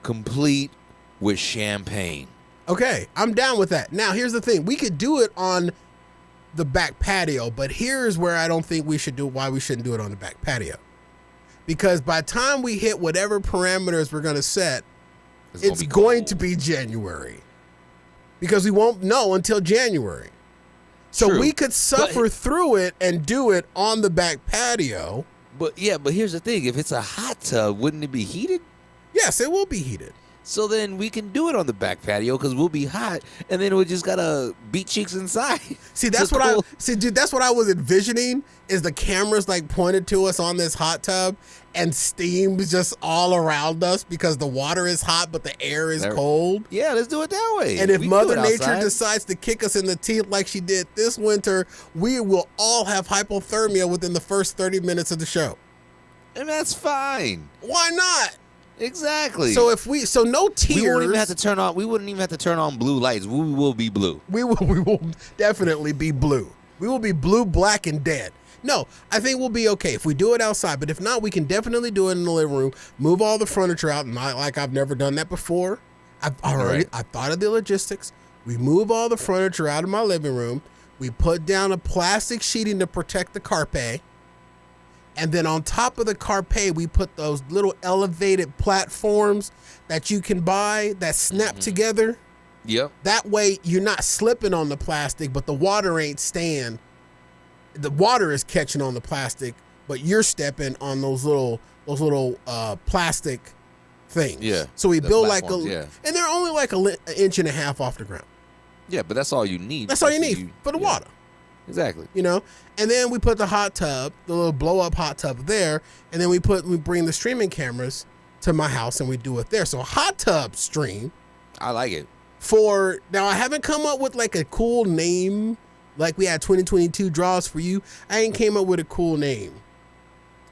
Speaker 4: complete with champagne.
Speaker 1: Okay, I'm down with that. Now here's the thing: we could do it on the back patio, but here's where I don't think we should do. Why we shouldn't do it on the back patio? Because by the time we hit whatever parameters we're going to set, it's going to be January. Because we won't know until January. So
Speaker 4: True.
Speaker 1: we could suffer through it and do it on the back patio.
Speaker 4: But here's the thing. If it's a hot tub, wouldn't it be heated?
Speaker 1: Yes, it will be heated.
Speaker 4: So then we can do it on the back patio because we'll be hot, and then we just gotta beat cheeks inside.
Speaker 1: See, that's what I was envisioning, is the cameras like pointed to us on this hot tub, and steam's just all around us because the water is hot but the air is cold.
Speaker 4: Yeah, let's do it that way.
Speaker 1: And if Mother Nature decides to kick us in the teeth like she did this winter, we will all have hypothermia within the first 30 minutes of the show.
Speaker 4: And that's fine.
Speaker 1: Why not?
Speaker 4: Exactly.
Speaker 1: So no tears.
Speaker 4: We wouldn't even have to turn on blue lights. We will be blue.
Speaker 1: We will definitely be blue. We will be blue, black, and dead. No, I think we'll be okay if we do it outside. But if not, we can definitely do it in the living room. Move all the furniture out. Not like I've never done that before. I thought of the logistics. We move all the furniture out of my living room. We put down a plastic sheeting to protect the carpet. And then on top of the carpet, we put those little elevated platforms that you can buy that snap together.
Speaker 4: Yep.
Speaker 1: That way you're not slipping on the plastic, but the water ain't staying. The water is catching on the plastic, but you're stepping on those little plastic things.
Speaker 4: Yeah.
Speaker 1: So we build like
Speaker 4: and
Speaker 1: they're only like an inch and a half off the ground.
Speaker 4: Yeah, but that's all you need.
Speaker 1: That's all you need for the water.
Speaker 4: Exactly.
Speaker 1: You know, and then we put the hot tub, the little blow up hot tub there, and then we bring the streaming cameras to my house and we do it there. So hot tub stream.
Speaker 4: I like it.
Speaker 1: Now I haven't come up with like a cool name. Like we had 2022 draws for you. I ain't came up with a cool name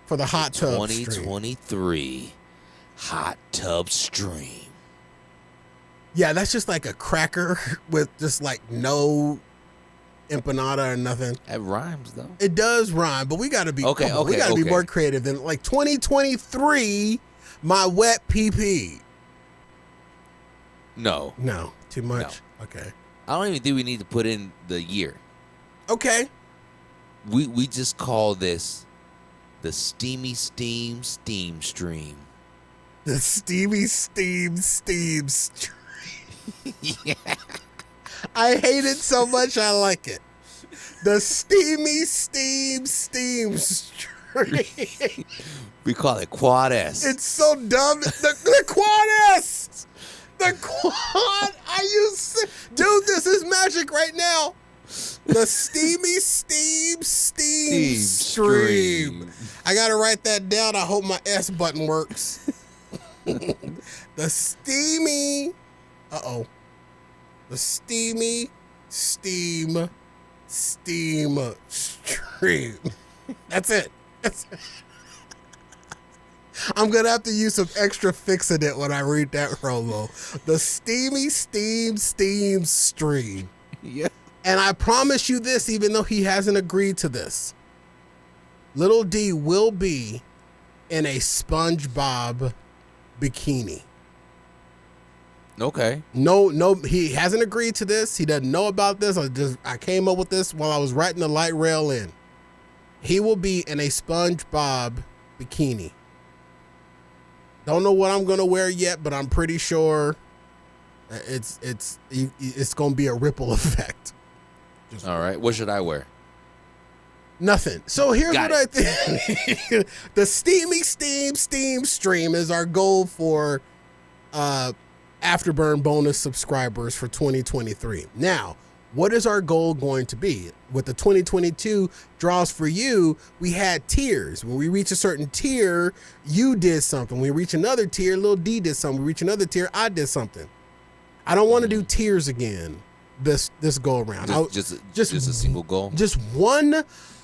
Speaker 1: for the hot tub
Speaker 4: 2023 hot tub stream.
Speaker 1: Yeah, that's just like a cracker with just like no empanada or nothing.
Speaker 4: It rhymes though.
Speaker 1: It does rhyme, but we got to be
Speaker 4: we got
Speaker 1: to be more creative than like 2023 my wet PP.
Speaker 4: No,
Speaker 1: too much.
Speaker 4: No.
Speaker 1: Okay.
Speaker 4: I don't even think we need to put in the year.
Speaker 1: Okay.
Speaker 4: We just call this the steamy steam stream.
Speaker 1: The steamy steam stream.
Speaker 4: Yeah.
Speaker 1: I hate it so much I like it. The steamy steam stream.
Speaker 4: We call it Quad S.
Speaker 1: It's so dumb. The Quad S. The Quad. Dude, this is magic right now. The steamy steam stream. I gotta write that down. I hope my S button works. The steamy. The steamy steam stream. That's it. I'm going to have to use some extra fixative when I read that promo. The steamy steam stream.
Speaker 4: Yeah.
Speaker 1: And I promise you this, even though he hasn't agreed to this, Little D will be in a SpongeBob bikini.
Speaker 4: Okay.
Speaker 1: No, he hasn't agreed to this. He doesn't know about this. I came up with this while I was writing the light rail in. He will be in a SpongeBob bikini. Don't know what I'm gonna wear yet, but I'm pretty sure it's gonna be a ripple effect.
Speaker 4: All right. What should I wear?
Speaker 1: Nothing. So here's what I think. The steamy steam stream is our goal for Afterburn bonus subscribers for 2023. Now, what is our goal going to be? With the 2022 draws for you, we had tiers. When we reach a certain tier, you did something. When we reach another tier, Lil D did something. We reach another tier, I did something. I don't want to do tiers again this go around.
Speaker 4: Just a single goal?
Speaker 1: Just one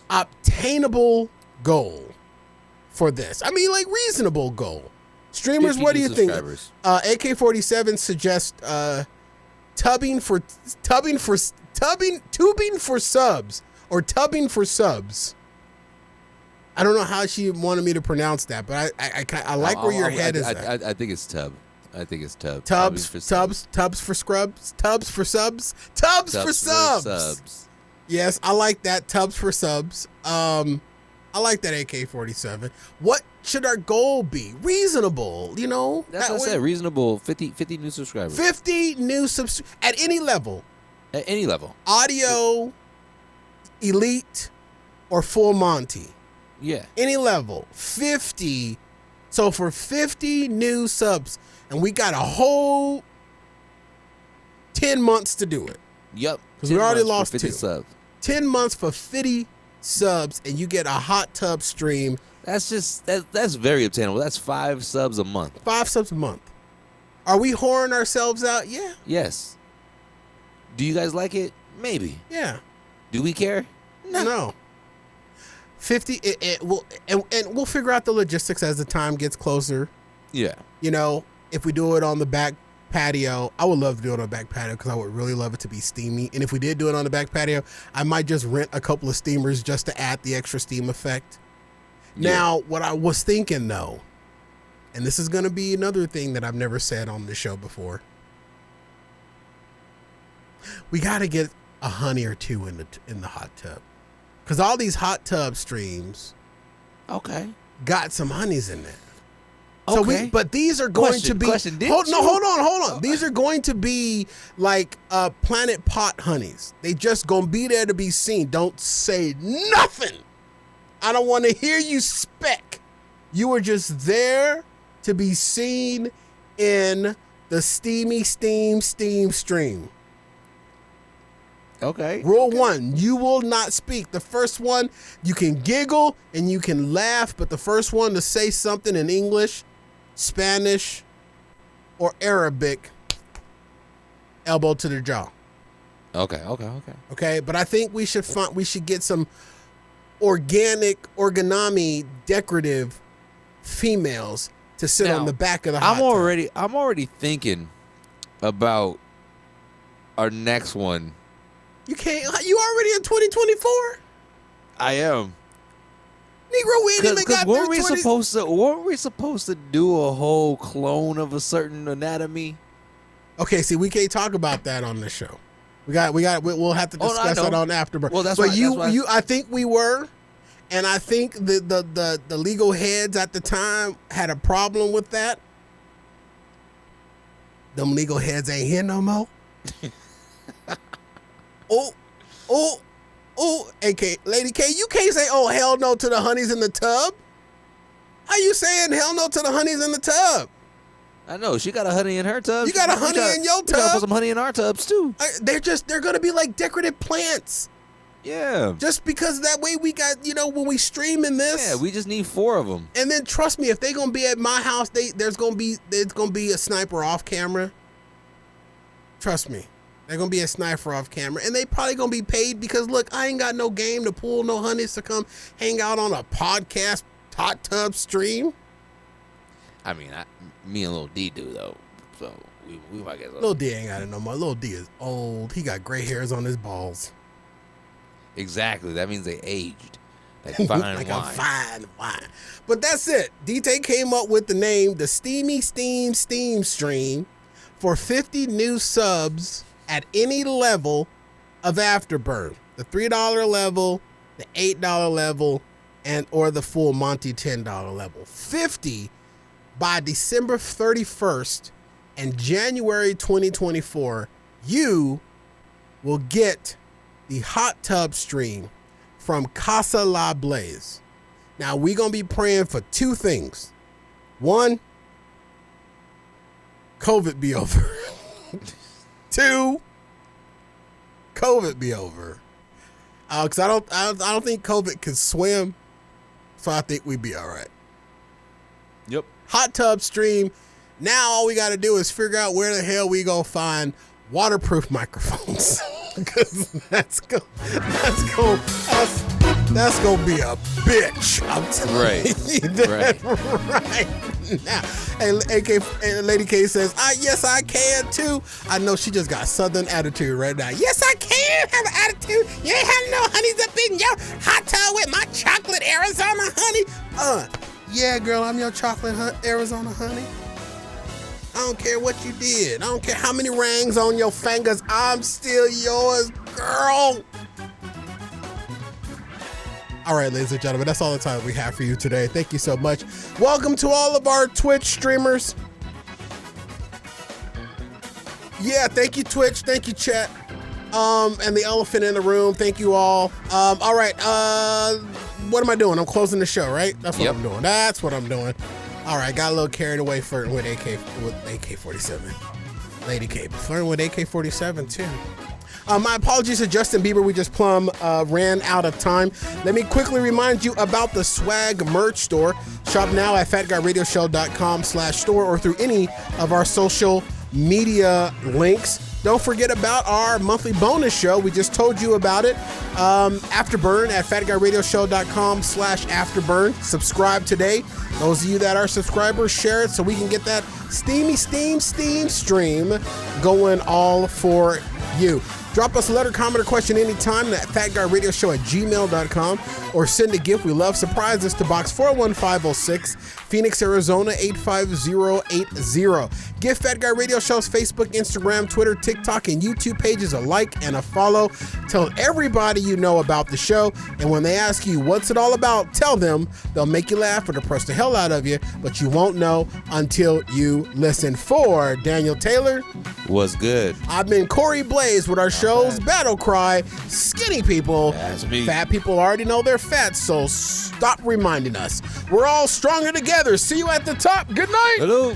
Speaker 1: obtainable goal for this. I mean, like reasonable goal. Streamers, what do you think? AK-47 suggests tubing for subs or tubbing for subs. I don't know how she wanted me to pronounce that, but I like where your head is at.
Speaker 4: I think it's tub. I think it's tub.
Speaker 1: Tubs for scrubs. Tubs for subs. Tubs for subs. Yes, I like that. Tubs for subs. I like that AK-47. What should our goal be? Reasonable, you know?
Speaker 4: That's what I said. Reasonable. 50 new subscribers.
Speaker 1: 50 new subs at any level.
Speaker 4: At any level.
Speaker 1: Audio, elite, or full Monty.
Speaker 4: Yeah.
Speaker 1: Any level. 50. So for 50 new subs, and we got a whole 10 months to do it.
Speaker 4: Yep.
Speaker 1: Because we already lost
Speaker 4: 50
Speaker 1: 2.
Speaker 4: subs.
Speaker 1: 10 months for 50 subs, and you get a hot tub stream.
Speaker 4: That's very obtainable. That's 5 subs a month.
Speaker 1: 5 subs a month. Are we whoring ourselves out? Yeah.
Speaker 4: Yes. Do you guys like it? Maybe.
Speaker 1: Yeah.
Speaker 4: Do we care?
Speaker 1: No. 50. And we'll figure out the logistics as the time gets closer.
Speaker 4: Yeah.
Speaker 1: You know, if we do it on the back patio. I would love to do it on the back patio because I would really love it to be steamy. And if we did do it on the back patio, I might just rent a couple of steamers just to add the extra steam effect. Yeah. Now, what I was thinking though, and this is going to be another thing that I've never said on the show before, we got to get a honey or two in the hot tub, because all these hot tub streams, got some honeys in there. So but these are going to be. Hold on. These are going to be like Planet Pot honeys. They just gonna be there to be seen. Don't say nothing. I don't want to hear you speck. You were just there to be seen in the steamy steam stream.
Speaker 4: Okay.
Speaker 1: Rule 1, you will not speak. The first one, you can giggle and you can laugh, but the first one to say something in English, Spanish, or Arabic, elbow to the jaw. Okay, but I think we should get some origami decorative females to sit on the back of the hot tub.
Speaker 4: I'm already thinking about our next one.
Speaker 1: You already in 2024?
Speaker 4: I am.
Speaker 1: Negro, we ain't even got
Speaker 4: weren't we supposed to do a whole clone of a certain anatomy?
Speaker 1: Okay, see, we can't talk about that on this show. We'll have to discuss that on Afterbirth.
Speaker 4: Well, that's
Speaker 1: I think we were, and I think the legal heads at the time had a problem with that. Them legal heads ain't here no more. Lady K, you can't say, oh, hell no to the honeys in the tub. How you saying hell no to the honeys in the tub?
Speaker 4: I know, she got a honey in her tub.
Speaker 1: You got a honey in your tub.
Speaker 4: We gotta put some honey in our tubs, too.
Speaker 1: They're going to be like decorative plants.
Speaker 4: Yeah.
Speaker 1: Just because that way we got, when we stream in this.
Speaker 4: Yeah, we just need 4 of them.
Speaker 1: And then trust me, if they're going to be at my house, there's going to be a sniper off camera. Trust me. They're going to be a sniper off camera, and they probably going to be paid because, look, I ain't got no game to pull no honeys to come hang out on a podcast hot tub stream.
Speaker 4: I mean, me and Lil D do, though, so we might get
Speaker 1: Lil D ain't got it no more. Lil D is old. He got gray hairs on his balls.
Speaker 4: Exactly. That means they aged. Like fine
Speaker 1: like
Speaker 4: wine.
Speaker 1: A fine wine. But that's it. DT came up with the name, the Steamy Steam Stream, for 50 new subs at any level of Afterburn. The $3 level, the $8 level, or the full Monty $10 level. 50 by December 31st and January 2024, you will get the hot tub stream from Casa La Blaze. Now, we're going to be praying for 2 things. 1, COVID be over. 2, COVID be over. Because I don't think COVID can swim, so I think we'd be all right.
Speaker 4: Yep.
Speaker 1: Hot tub stream. Now all we got to do is figure out where the hell we gonna find waterproof microphones. Because that's gonna be a bitch. I'm telling you that right now. Hey, Lady K says, yes, I can too. I know she just got Southern attitude right now. Yes, I can have an attitude. You ain't have no honeys up in your hot tub with my chocolate Arizona honey. Yeah, girl, I'm your chocolate Arizona honey. I don't care what you did. I don't care how many rings on your fingers. I'm still yours, girl. All right, ladies and gentlemen, that's all the time we have for you today. Thank you so much. Welcome to all of our Twitch streamers. Yeah, thank you, Twitch. Thank you, chat. And the elephant in the room. Thank you all. All right. What am I doing? I'm closing the show, right? That's what I'm doing. That's what I'm doing. All right, got a little carried away flirting with AK-47. Lady K, flirting with AK-47 too. My apologies to Justin Bieber. We just ran out of time. Let me quickly remind you about the swag merch store. Shop now at FatGuyRadioShow.com/store or through any of our social media links. Don't forget about our monthly bonus show. We just told you about it. Afterburn at FatGuyRadioShow.com/Afterburn. Subscribe today. Those of you that are subscribers, share it so we can get that steam stream going all for you. Drop us a letter, comment, or question anytime at FatGuyRadioShow@gmail.com or send a gift. We love surprises to Box 41506, Phoenix, Arizona 85080. Give Fat Guy Radio Show's Facebook, Instagram, Twitter, TikTok, and YouTube pages a like and a follow. Tell everybody you know about the show, and when they ask you what's it all about, tell them. They'll make you laugh or depress the hell out of you, but you won't know until you listen. For Daniel Taylor,
Speaker 4: what's good?
Speaker 1: I've been Corey Blaze with our show's battle cry, Skinny People.
Speaker 4: That's me.
Speaker 1: Fat people already know they're fat, so stop reminding us. We're all stronger together. See you at the top. Good night.
Speaker 4: Hello.